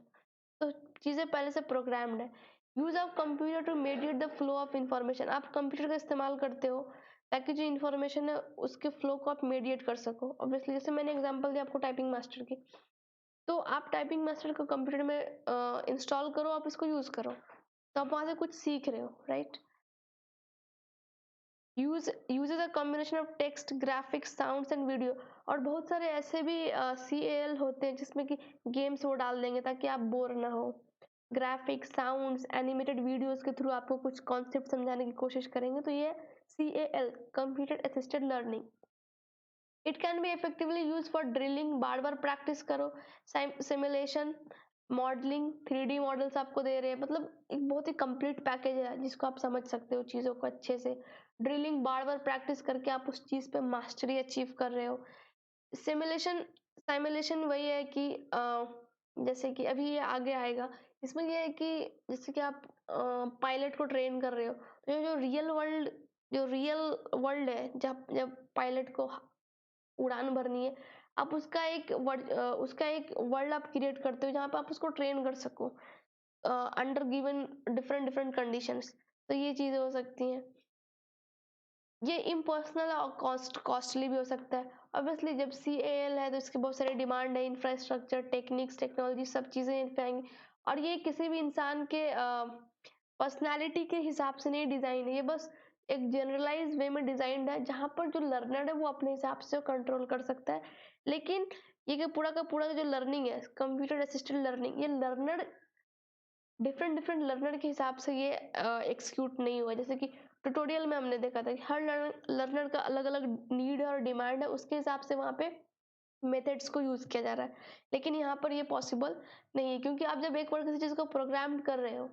तो चीजें पहले से प्रोग्राम्ड है। Use of computer to mediate the flow of information. आप कंप्यूटर का इस्तेमाल करते हो ताकि जो इन्फॉर्मेशन है उसके फ्लो को आप मीडिएट कर सको। ऑब्वियसली जैसे मैंने एग्जांपल दिया आपको टाइपिंग मास्टर की, तो आप टाइपिंग मास्टर को कंप्यूटर में इंस्टॉल करो, आप इसको यूज करो, तो आप वहां से कुछ सीख रहे हो, right. uses a combination of text, graphics, sounds and video। और बहुत सारे ऐसे भी CAL होते हैं जिसमें कि गेम्स वो डाल देंगे ताकि आप बोर ना हो। ग्राफिक्स, साउंड्स, एनिमेटेड वीडियोस के थ्रू आपको कुछ कॉन्सेप्ट समझाने की कोशिश करेंगे, तो ये CAL, computer assisted learning. It can B effectively use for drilling, bar bar practice करो, सिमुलेशन, मॉडलिंग, 3D मॉडल्स आपको दे रहे हैं। मतलब एक बहुत ही कंप्लीट पैकेज है जिसको आप समझ सकते हो चीज़ों को अच्छे से। ड्रिलिंग, बार बार प्रैक्टिस करके आप उस चीज़ पे मास्टरी अचीव कर रहे हो। सिमुलेशन, सिमुलेशन वही है कि जैसे कि अभी ये आगे आएगा, इसमें ये है कि जैसे कि आप पायलट को ट्रेन कर रहे हो, तो जो रियल वर्ल्ड है, जब जब पायलट को उड़ान भरनी है, आप उसका एक वर्ल्ड आप क्रिएट करते हो जहाँ पे आप उसको ट्रेन कर सको under given different different conditions. तो ये चीजें हो सकती हैं। ये इम्पर्सनल और कॉस्टली भी हो सकता है। ऑब्वियसली जब CAL है तो इसके बहुत सारे डिमांड है, इंफ्रास्ट्रक्चर, टेक्निक्स, टेक्नोलॉजी, सब चीजें इन पे आएंगी। और ये किसी भी इंसान के पर्सनैलिटी के हिसाब से नहीं डिजाइन है, ये बस एक जनरलाइज वे में डिजाइंड है जहाँ पर जो लर्नर है वो अपने हिसाब से कंट्रोल कर सकता है। लेकिन ये पूरा का पूरा जो लर्निंग है, कंप्यूटर असिस्टेड लर्निंग, ये लर्नर डिफरेंट डिफरेंट लर्नर के हिसाब से ये एक्सिक्यूट नहीं हुआ। जैसे कि ट्यूटोरियल में हमने देखा था कि हर लर्नर का अलग अलग नीड और डिमांड है, उसके हिसाब से वहाँ पे मेथड्स को यूज किया जा रहा है। लेकिन यहाँ पर ये पॉसिबल नहीं है, क्योंकि आप जब एक बार किसी चीज को प्रोग्राम कर रहे हो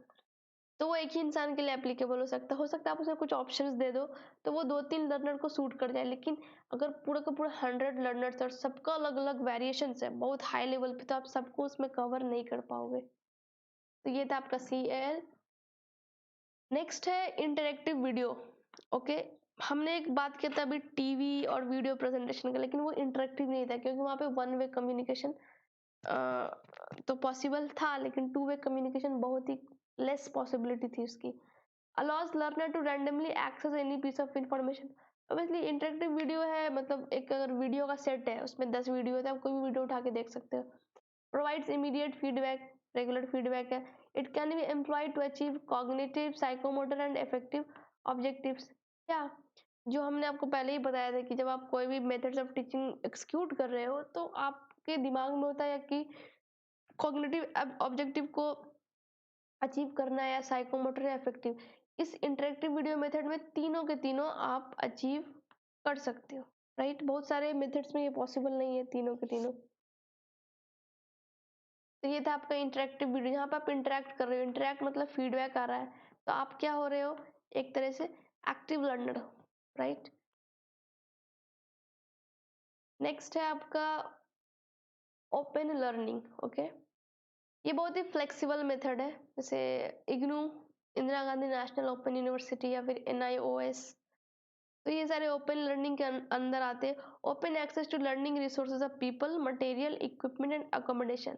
तो वो एक ही इंसान के लिए एप्लीकेबल हो सकता है आप उसे कुछ ऑप्शंस दे दो तो वो 2-3 लर्नर को सूट कर जाए। लेकिन अगर पूरा का पूरा 100 लर्नर्स और सबका अलग अलग वेरिएशन है बहुत हाई लेवल पे, तो आप सबको उसमें कवर नहीं कर पाओगे। तो ये था आपका CAL। नेक्स्ट है इंटरेक्टिव वीडियो। ओके, हमने एक बात किया था अभी टीवी और वीडियो प्रेजेंटेशन का, लेकिन वो इंटरेक्टिव नहीं था क्योंकि वहाँ पे 1 वे कम्युनिकेशन तो पॉसिबल था, लेकिन 2 वे कम्युनिकेशन बहुत ही लेस पॉसिबिलिटी थी उसकी। Allows learner to randomly access any piece of information. Obviously interactive video है, मतलब एक अगर वीडियो का सेट है उसमें 10 वीडियो है तो आप कोई भी वीडियो उठा के देख सकते हो। Provides immediate feedback, regular feedback है। It can be employed to achieve cognitive, psychomotor and effective objectives. क्या जो हमने आपको पहले ही बताया था कि जब आप कोई भी मेथड्स ऑफ टीचिंग एक्सिक्यूट कर रहे हो तो आपके दिमाग में होता है कि कॉग्निटिव ऑब्जेक्टिव को अचीव करना है या साइकोमोटर या इफेक्टिव। इस इंटरेक्टिव वीडियो मेथड में तीनों के तीनों आप अचीव कर सकते हो, राइट। बहुत सारे मेथड्स में ये पॉसिबल नहीं है तीनों के तीनों। तो ये था आपका इंटरेक्टिव वीडियो, जहाँ पे आप इंटरेक्ट कर रहे हो। इंटरेक्ट मतलब फीडबैक आ रहा है, तो आप क्या हो रहे हो, एक तरह से एक्टिव लर्नर हो, राइट। नेक्स्ट है आपका ओपन लर्निंग। ओके, ये बहुत ही फ्लेक्सिबल मेथड है। जैसे IGNOU, Indira Gandhi national open university या फिर NIOS, तो ये सारे ओपन लर्निंग के अंदर आते हैं। Open access to learning resources of people, material, equipment and accommodation.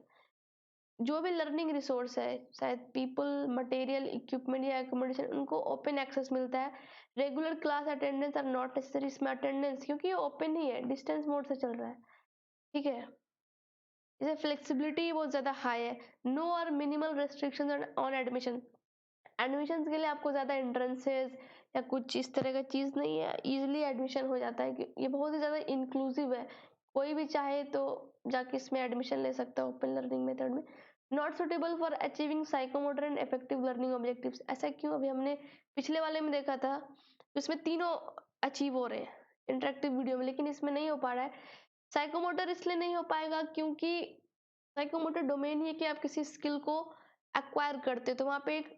जो भी लर्निंग रिसोर्स है, शायद पीपल, मटेरियल, इक्विपमेंट या एकोमोडेशन, उनको ओपन एक्सेस मिलता है। Regular class attendance are not necessary. इसमें अटेंडेंस क्योंकि ये ओपन ही है, डिस्टेंस मोड से चल रहा है, ठीक है। इसे फ्लेक्सिबिलिटी बहुत ज्यादा हाई है। नो और minimal restriction on admission. Admission के लिए आपको ज्यादा एंट्रेंसेस या कुछ इस तरह का चीज नहीं है, इजिली एडमिशन हो जाता है। ये बहुत ही ज्यादा इंक्लूसिव है, कोई भी चाहे तो जाके इसमें एडमिशन ले सकता है ओपन लर्निंग मेथड में। Not suitable for achieving psychomotor and effective learning objectives. ऐसा क्यों? अभी हमने पिछले वाले में देखा था इसमें तीनों अचीव हो रहे हैं इंटरेक्टिव वीडियो में, लेकिन इसमें नहीं हो पा रहा है। साइकोमोटर इसलिए नहीं हो पाएगा क्योंकि साइकोमोटर डोमेन ही है कि आप किसी स्किल को एक्वायर करते हो, तो वहाँ पे एक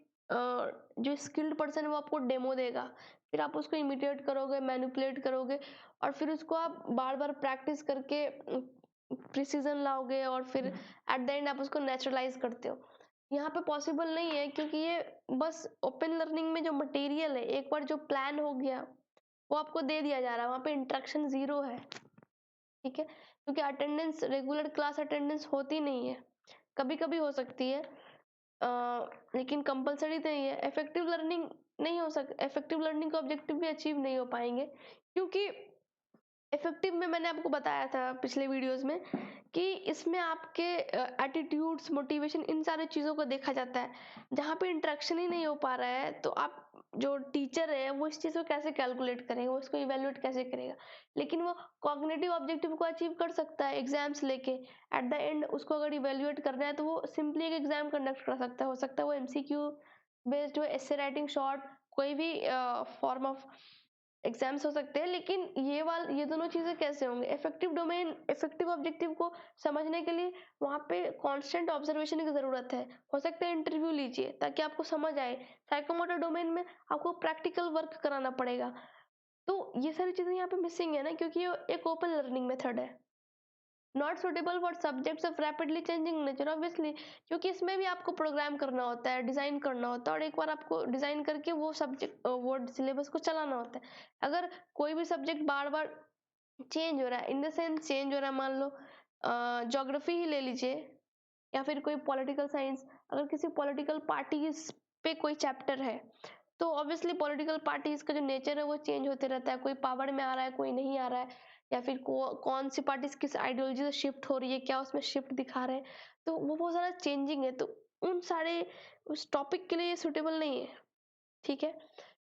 जो स्किल्ड पर्सन है वो आपको डेमो देगा फिर आप उसको इमिटेट करोगे, मैनिपुलेट करोगे और फिर उसको आप बार बार प्रैक्टिस करके प्रिसीजन लाओगे और फिर एट द एंड आप उसको नेचुरलाइज करते हो। यहाँ पे पॉसिबल नहीं है, क्योंकि ये बस ओपन लर्निंग में जो मटेरियल है, एक बार जो प्लान हो गया वो आपको दे दिया जा रहा है, वहाँ पे इंटरेक्शन जीरो है, ठीक है। क्योंकि अटेंडेंस, रेगुलर क्लास अटेंडेंस होती नहीं है, कभी कभी हो सकती है, लेकिन कंपलसरी नहीं है। इफेक्टिव लर्निंग नहीं हो सकता, इफेक्टिव लर्निंग का ऑब्जेक्टिव भी अचीव नहीं हो पाएंगे, क्योंकि इफेक्टिव में मैंने आपको बताया था पिछले वीडियोस में कि इसमें आपके एटीट्यूड्स, मोटिवेशन, इन सारी चीज़ों को देखा जाता है। जहाँ पे इंटरेक्शन ही नहीं हो पा रहा है, तो आप जो टीचर है वो इस चीज़ को कैसे कैलकुलेट करेगा, वो इसको इवेल्युएट कैसे करेगा। लेकिन वो कॉग्निटिव ऑब्जेक्टिव को अचीव कर सकता है एग्जाम्स लेके। एट द एंड उसको अगर इवेल्युएट करना है तो वो सिंपली एक एग्जाम कंडक्ट कर सकता है, हो सकता है वो एमसीक्यू बेस्ड हो, एसे राइटिंग शॉर्ट, कोई भी फॉर्म ऑफ एग्जाम्स हो सकते हैं। लेकिन ये दोनों चीजें कैसे होंगे? इफेक्टिव डोमेन, इफेक्टिव ऑब्जेक्टिव को समझने के लिए वहाँ पे कांस्टेंट ऑब्जर्वेशन की जरूरत है। हो सकता है इंटरव्यू लीजिए ताकि आपको समझ आए। साइकोमोटर डोमेन में आपको प्रैक्टिकल वर्क कराना पड़ेगा। तो ये सारी चीजें यहाँ पे मिसिंग है ना, क्योंकि ये एक ओपन लर्निंग मेथड है। Not suitable for subjects of rapidly changing nature, obviously, क्योंकि इसमें भी आपको प्रोग्राम करना होता है, डिजाइन करना होता है, और एक बार आपको डिजाइन करके वो सब्जेक्ट, वो सिलेबस को चलाना होता है। अगर कोई भी सब्जेक्ट बार बार चेंज हो रहा है, इन द सेंस चेंज हो रहा है, मान लो ज्योग्राफी ही ले लीजिए या फिर कोई पॉलिटिकल साइंस, अगर किसी पॉलिटिकल पार्टीज पे कोई चैप्टर है तो ऑब्वियसली पॉलिटिकल पार्टीज का जो नेचर है वो चेंज होते रहता है, कोई पावर में आ रहा है, कोई नहीं आ रहा है, या फिर कौन सी पार्टी किस आइडियोलॉजी से शिफ्ट हो रही है, क्या उसमें शिफ्ट दिखा रहे हैं, तो वो बहुत ज़्यादा चेंजिंग है। तो उन सारे उस टॉपिक के लिए ये सुटेबल नहीं है, ठीक है।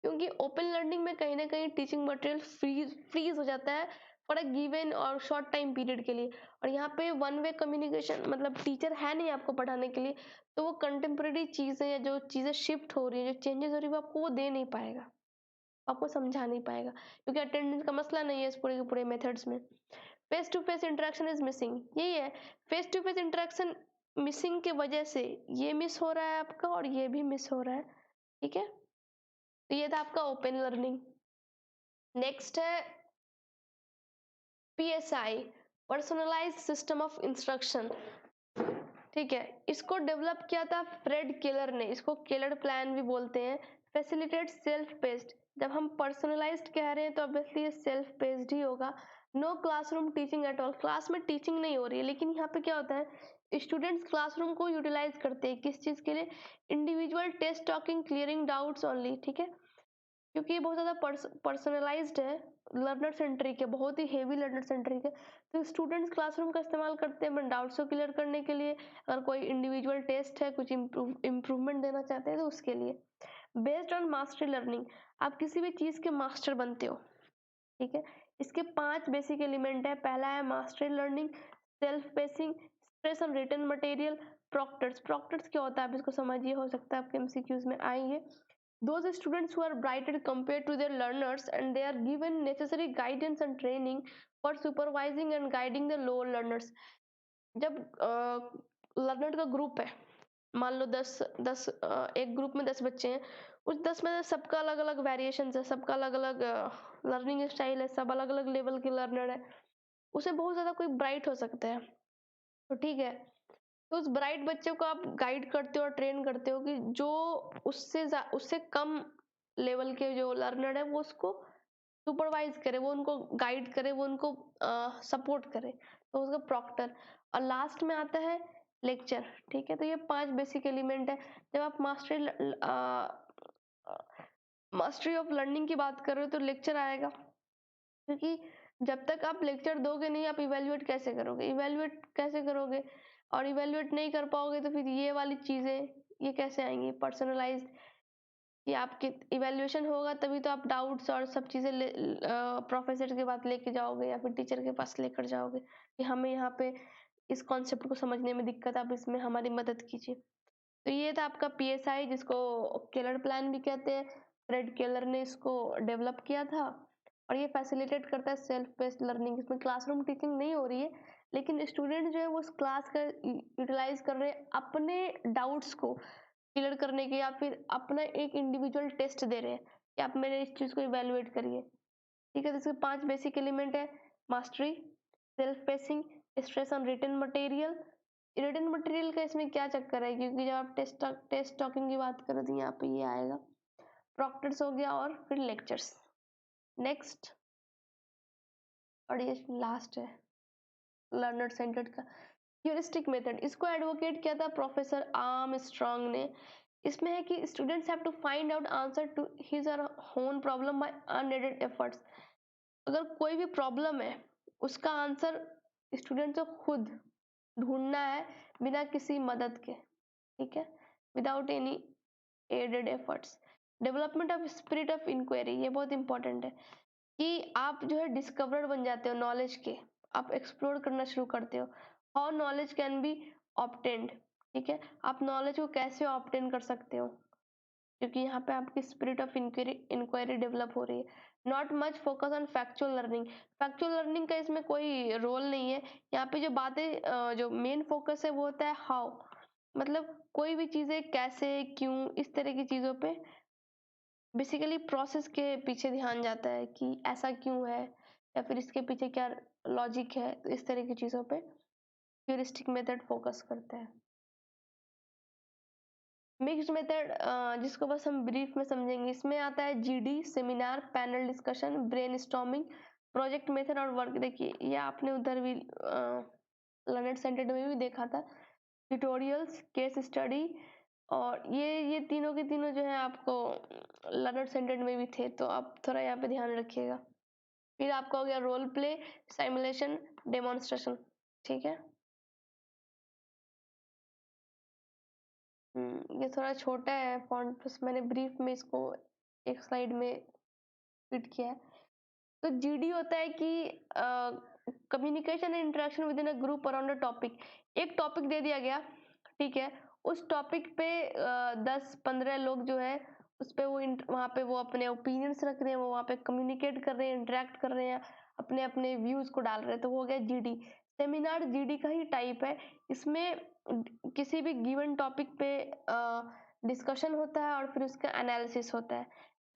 क्योंकि ओपन लर्निंग में कहीं ना कहीं टीचिंग मटेरियल फ्रीज हो जाता है फॉर अ गिवन और शॉर्ट टाइम पीरियड के लिए, और यहाँ पे वन वे कम्युनिकेशन, मतलब टीचर है नहीं आपको पढ़ाने के लिए, तो वो कंटेम्प्रेरी चीज़ें या जो चीज़ें शिफ्ट हो रही है, जो चेंजेस हो रही है, वो आपको वो दे नहीं पाएगा, आपको समझा नहीं पाएगा, क्योंकि अटेंडेंस का मसला नहीं है इस पूरे के पूरे मेथड्स में। Face to face interaction is missing, यही है, face to face interaction missing के वजह से ये मिस हो रहा है आपका और ये भी मिस हो रहा है, ठीक है। तो ये था आपका ओपन लर्निंग। नेक्स्ट है PSI, personalised system of instruction, ठीक है। इसको डेवलप किया था फ्रेड केलर ने, इसको केलर प्लान भी बोलते हैं। फैसिलिटेट सेल्फ पेस्ड, जब हम पर्सनलाइज्ड कह रहे हैं तो ऑब्वियसली ये सेल्फ पेस्ड ही होगा। No classroom teaching at all, class में टीचिंग नहीं हो रही है, लेकिन यहाँ पे क्या होता है, स्टूडेंट्स क्लासरूम को यूटिलाइज करते हैं किस चीज के लिए, individual test talking, clearing doubts only, ठीक है। क्योंकि ये बहुत ज़्यादा पर्सनलाइज्ड है, लर्नर सेंट्रिक है, बहुत ही हेवी लर्नर सेंट्रिक है, तो स्टूडेंट्स क्लासरूम का इस्तेमाल करते हैं अपने डाउट्स को क्लियर करने के लिए, अगर कोई इंडिविजुअल टेस्ट है, कुछ इम्प्रूवमेंट देना चाहते हैं तो उसके लिए। बेस्ड ऑन मास्टरी लर्निंग, आप किसी भी चीज़ के मास्टर बनते हो, ठीक है। इसके 5 बेसिक एलिमेंट है। पहला है mastery learning, self pacing, stress on written material, proctors. Proctors क्या होता है आप इसको समझिए, हो सकता है आपके एमसीक्यूज में आएंगे। Those students who are brighter compared to their learners and they are given necessary guidance and training for supervising and guiding the lower learners. जब लर्नर का ग्रुप है, मान लो 10 एक ग्रुप में 10 बच्चे हैं, उस 10 में सबका अलग अलग वेरिएशन है, सबका अलग अलग लर्निंग स्टाइल है, सब अलग अलग लेवल के लर्नर है, उसे बहुत ज़्यादा कोई ब्राइट हो सकता है, तो ठीक है। तो उस ब्राइट बच्चे को आप गाइड करते हो और ट्रेन करते हो कि जो उससे कम लेवल के जो लर्नर है वो उसको सुपरवाइज करे, वो उनको गाइड करे, वो उनको सपोर्ट करे, तो उसका प्रॉक्टर। और लास्ट में आता है लेक्चर, ठीक है। तो ये 5 बेसिक एलिमेंट है। जब आप मास्टरी ऑफ लर्निंग की बात कर रहे हो तो लेक्चर आएगा, क्योंकि जब तक आप लेक्चर दोगे नहीं, आप इवेल्युएट कैसे करोगे, और इवेल्युएट नहीं कर पाओगे तो फिर ये वाली चीज़ें ये कैसे आएंगी पर्सनलाइज्ड, ये आपके इवेल्युएशन होगा तभी तो आप डाउट्स और सब चीज़ें प्रोफेसर के पास लेके जाओगे या फिर टीचर के पास लेकर जाओगे कि हमें यहाँ पे इस कॉन्सेप्ट को समझने में दिक्कत, आप इसमें हमारी मदद कीजिए। तो ये था आपका पीएसआई, जिसको केलर प्लान भी कहते हैं। फ्रेड केलर ने इसको डेवलप किया था और ये फैसिलिटेट करता है सेल्फ बेस्ड लर्निंग। इसमें क्लासरूम टीचिंग नहीं हो रही है, लेकिन स्टूडेंट जो है वो उस क्लास का यूटिलाइज कर रहे हैं अपने डाउट्स को क्लियर करने के, या फिर अपना एक इंडिविजुअल टेस्ट दे रहे हैं। कि आप मेरे इस चीज को इवेलुएट करिए। ठीक है, तो इसके 5 बेसिक एलिमेंट है। Mastery, self pacing, stress on written material. Written material का इसमें क्या चक्कर है, क्योंकि जब आप टेस्ट टॉकिंग की बात करें तो यहाँ पे ये आएगा। प्रॉक्टर्स हो गया और फिर लेक्चर्स। नेक्स्ट और ये लास्ट है लर्नर सेंटर्ड का ह्यूरिस्टिक मेथड। इसको एडवोकेट किया था प्रोफेसर आर्मस्ट्रांग ने। इसमें है कि students have to find out answer to his और own problem by unaided efforts. अगर कोई भी प्रॉब्लम है उसका आंसर स्टूडेंट को खुद ढूंढना है बिना किसी मदद के। ठीक है, without any added efforts. Development of spirit of inquiry, ये बहुत इंपॉर्टेंट है कि आप जो है डिस्कवरर बन जाते हो नॉलेज के, आप एक्सप्लोर करना शुरू करते हो। How knowledge can be obtained. ठीक है, आप नॉलेज को कैसे ऑब्टेन कर सकते हो, क्योंकि यहाँ पे आपकी स्पिरिट ऑफ इंक्वायरी डेवलप हो रही है। Not much focus on factual learning. Factual learning का इसमें कोई रोल नहीं है। यहाँ पे जो बातें जो मेन फोकस है वो होता है हाउ, मतलब कोई भी चीजें कैसे क्यों इस तरह की चीजों पे बेसिकली प्रोसेस के पीछे ध्यान जाता है कि ऐसा क्यों है या फिर इसके पीछे क्या लॉजिक है। तो इस तरह की चीजों पे ह्यूरिस्टिक मेथड फोकस करता है। मिक्स्ड मेथड जिसको बस हम ब्रीफ में समझेंगे, इसमें आता है GD, seminar, panel discussion, brainstorming, project method और वर्क। देखिए ये आपने उधर भी लर्नर सेंटर्ड में भी देखा था, ट्यूटोरियल्स, केस स्टडी, और ये तीनों के तीनों जो है आपको लर्नर सेंटर्ड में भी थे, तो आप थोड़ा यहाँ पे ध्यान रखिएगा। फिर आपका हो गया रोल प्ले, साइमुलेशन, डेमोन्स्ट्रेशन। ठीक है, ये थोड़ा छोटा है फॉन्ट, बस मैंने ब्रीफ में इसको एक स्लाइड में फिट किया है। तो जीडी होता है कि communication and interaction with in a group around a topic. एक टॉपिक दे दिया गया, ठीक है, उस टॉपिक पे 10-15 लोग जो है उस पे वो वहाँ पे वो अपने ओपिनियंस रख रहे हैं, वो वहाँ पे कम्युनिकेट कर रहे हैं, इंटरेक्ट कर रहे हैं, अपने अपने व्यूज को डाल रहे हैं, तो वो हो गया जीडी। सेमिनार जीडी का ही टाइप है। इसमें किसी भी गिवन टॉपिक पे डिस्कशन होता है और फिर उसका एनालिसिस होता है।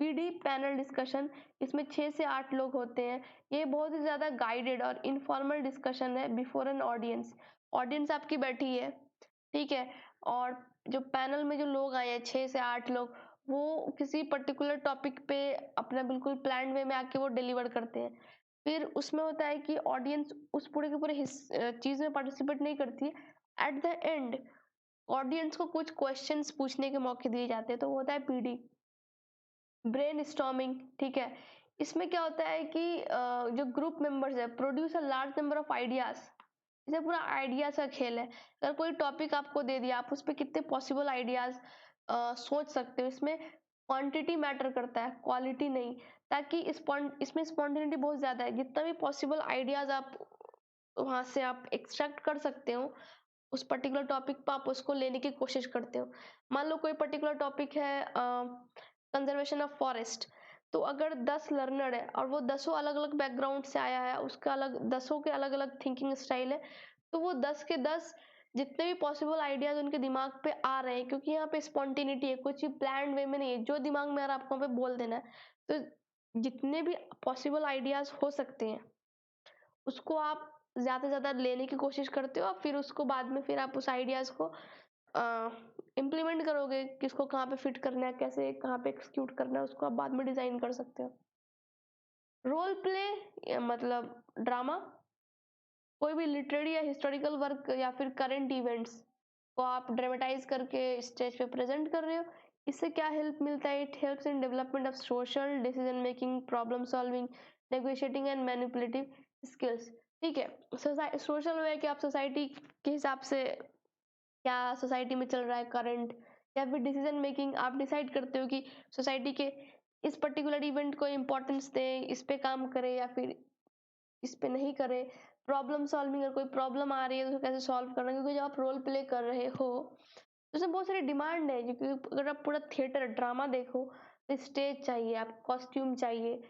पीडी, पैनल डिस्कशन, इसमें 6 से 8 लोग होते हैं। ये बहुत ही ज़्यादा गाइडेड और इनफॉर्मल डिस्कशन है बिफोर एन ऑडियंस। ऑडियंस आपकी बैठी है, ठीक है, और जो पैनल में जो लोग आए हैं 6 से 8 लोग, वो किसी पर्टिकुलर टॉपिक पे अपना बिल्कुल प्लान वे में आके वो डिलीवर करते हैं। फिर उसमें होता है कि ऑडियंस उस पूरे के पूरे चीज़ में पार्टिसिपेट नहीं करती है। एट द एंड ऑडियंस को कुछ क्वेश्चंस पूछने के मौके दिए जाते हैं, तो वो होता है पीडी। ब्रेनस्टॉर्मिंग, ठीक है, इसमें क्या होता है कि जो ग्रुप मेंबर्स है produce a large number of ideas. इसे पूरा आइडियाज का खेल है। अगर कोई टॉपिक आपको दे दिया, आप उस पर कितने पॉसिबल आइडियाज सोच सकते हो। इसमें क्वांटिटी मैटर करता है, क्वालिटी नहीं, ताकि इसमें स्पॉन्टेनिटी बहुत ज्यादा है। जितना भी पॉसिबल आइडियाज आप वहां से आप एक्सट्रैक्ट कर सकते हो उस पर्टिकुलर टॉपिक पर, आप उसको लेने की कोशिश करते हो। मान लो कोई पर्टिकुलर टॉपिक है कंजर्वेशन ऑफ फॉरेस्ट, तो अगर 10 लर्नर है और वो 10 अलग अलग बैकग्राउंड से आया है, उसका अलग 10 के अलग अलग थिंकिंग स्टाइल है, तो वो 10 के 10 जितने भी पॉसिबल आइडियाज उनके दिमाग पे आ रहे हैं, क्योंकि यहाँ पे स्पॉन्टेनिटी है, कुछ प्लान वे में नहीं है, जो दिमाग में आ रहा है आपको वहाँ पे बोल देना है। तो जितने भी पॉसिबल आइडियाज हो सकते हैं उसको आप ज्यादा से ज्यादा लेने की कोशिश करते हो, और फिर उसको बाद में फिर आप उस आइडियाज को इम्प्लीमेंट करोगे, किसको कहाँ पे फिट करना है, कैसे कहाँ पे एक्सिक्यूट करना है, उसको आप बाद में डिजाइन कर सकते हो। रोल प्ले मतलब ड्रामा, कोई भी लिटरेरी या हिस्टोरिकल वर्क या फिर करंट इवेंट्स को आप ड्रामेटाइज करके स्टेज पे प्रेजेंट कर रहे हो। इससे क्या हेल्प मिलता है, it helps in development of social decision making, problem solving, negotiating and manipulative skills. ठीक है, सोशल वे कि आप सोसाइटी के हिसाब से क्या सोसाइटी में चल रहा है करंट, या फिर डिसीजन मेकिंग, आप डिसाइड करते हो कि सोसाइटी के इस पर्टिकुलर इवेंट को इम्पोर्टेंस दें, इस पे काम करें या फिर इस पे नहीं करें। प्रॉब्लम सॉल्विंग, अगर कोई प्रॉब्लम आ रही है तो उसको कैसे सॉल्व करना, क्योंकि जब आप रोल प्ले कर रहे हो तो उसमें बहुत सारी डिमांड है। क्योंकि अगर आप पूरा थिएटर ड्रामा देखो तो स्टेज चाहिए, आपको कॉस्ट्यूम चाहिए,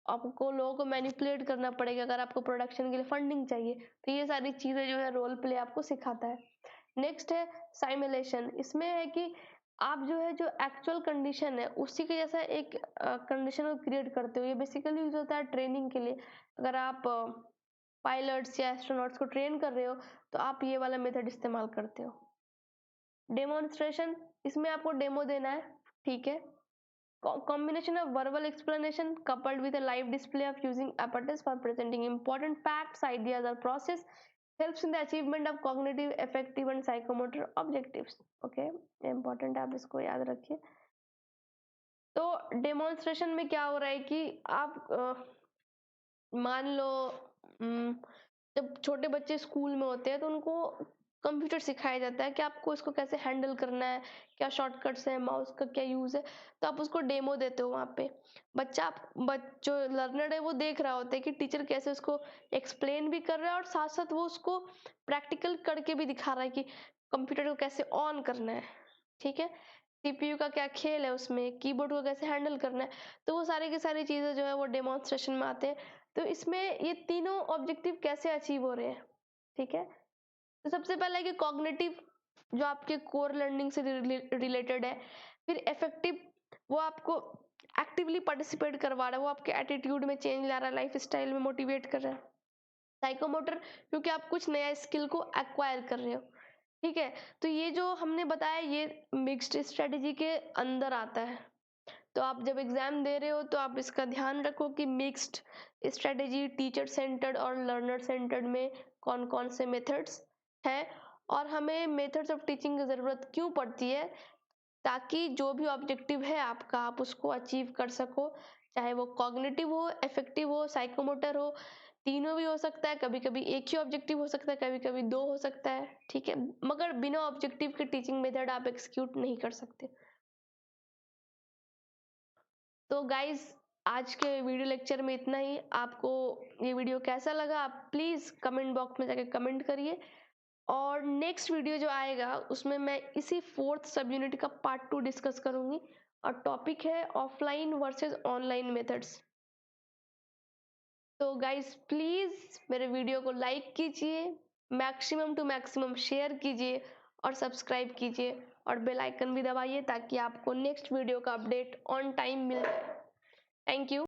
आपको लोगों को मैनिपुलेट करना पड़ेगा, अगर आपको प्रोडक्शन के लिए फंडिंग चाहिए, तो ये सारी चीजें जो है रोल प्ले आपको सिखाता है। नेक्स्ट है साइमुलेशन। इसमें है कि आप जो है जो एक्चुअल कंडीशन है उसी के जैसा एक कंडीशन को क्रिएट करते हो। ये बेसिकली यूज होता है ट्रेनिंग के लिए। अगर आप पायलट्स या एस्ट्रोनॉट्स को ट्रेन कर रहे हो तो आप ये वाला मेथड इस्तेमाल करते हो। डेमोन्स्ट्रेशन, इसमें आपको डेमो देना है, ठीक है। Combination of verbal explanation coupled with a live display of using apparatus for presenting important facts, ideas or process helps in the achievement of cognitive, affective and psychomotor objectives. Okay, important, आप इसको याद रखिए। तो demonstration में क्या हो रहा है कि आप मान लो जब छोटे बच्चे स्कूल में होते हैं तो उनको कंप्यूटर सिखाया जाता है कि आपको इसको कैसे हैंडल करना है, क्या शॉर्टकट्स है, माउस का क्या यूज है, तो आप उसको डेमो देते हो वहाँ पे। बच्चा जो लर्नर है वो देख रहा होता है कि टीचर कैसे उसको एक्सप्लेन भी कर रहा है और साथ साथ वो उसको प्रैक्टिकल करके भी दिखा रहा है कि कंप्यूटर को कैसे ऑन करना है, ठीक है। सीपीयू का क्या खेल है उसमें, कीबोर्ड को कैसे हैंडल करना है, तो वो सारी की सारी चीजें जो है वो डेमोन्स्ट्रेशन में आते हैं। तो इसमें ये तीनों ऑब्जेक्टिव कैसे अचीव हो रहे हैं, ठीक है। तो सबसे पहला है कि कॉग्निटिव, जो आपके कोर लर्निंग से रिलेटेड है। फिर इफेक्टिव, वो आपको एक्टिवली पार्टिसिपेट करवा रहा है, वो आपके एटीट्यूड में चेंज ला रहा है, लाइफ स्टाइल में मोटिवेट कर रहा है। साइकोमोटर, क्योंकि आप कुछ नया स्किल को एक्वायर कर रहे हो, ठीक है। तो ये जो हमने बताया ये मिक्स्ड स्ट्रेटेजी के अंदर आता है। तो आप जब एग्जाम दे रहे हो तो आप इसका ध्यान रखो कि मिक्स्ड स्ट्रेटेजी, टीचर सेंटर्ड और लर्नर सेंटर्ड में कौन कौन से मेथड्स हैं और हमें मेथड्स ऑफ टीचिंग की ज़रूरत क्यों पड़ती है, ताकि जो भी ऑब्जेक्टिव है आपका आप उसको अचीव कर सको। चाहे वो कॉग्निटिव हो, इफेक्टिव हो, साइकोमोटर हो, तीनों भी हो सकता है। कभी कभी एक ही ऑब्जेक्टिव हो सकता है, कभी कभी दो हो सकता है, ठीक है। मगर बिना ऑब्जेक्टिव के टीचिंग मेथड आप एक्सिक्यूट नहीं कर सकते। तो गाइज आज के वीडियो लेक्चर में इतना ही। आपको ये वीडियो कैसा लगा आप प्लीज़ कमेंट बॉक्स में जाके कमेंट करिए। और नेक्स्ट वीडियो जो आएगा उसमें मैं इसी 4th सब यूनिट का पार्ट 2 डिस्कस करूंगी और टॉपिक है ऑफलाइन वर्सेस ऑनलाइन मेथड्स। तो गाइज प्लीज़ मेरे वीडियो को लाइक कीजिए, मैक्सिमम टू मैक्सिमम शेयर कीजिए और सब्सक्राइब कीजिए और बेल आइकन भी दबाइए ताकि आपको नेक्स्ट वीडियो का अपडेट ऑन टाइम मिल जाए। Thank you.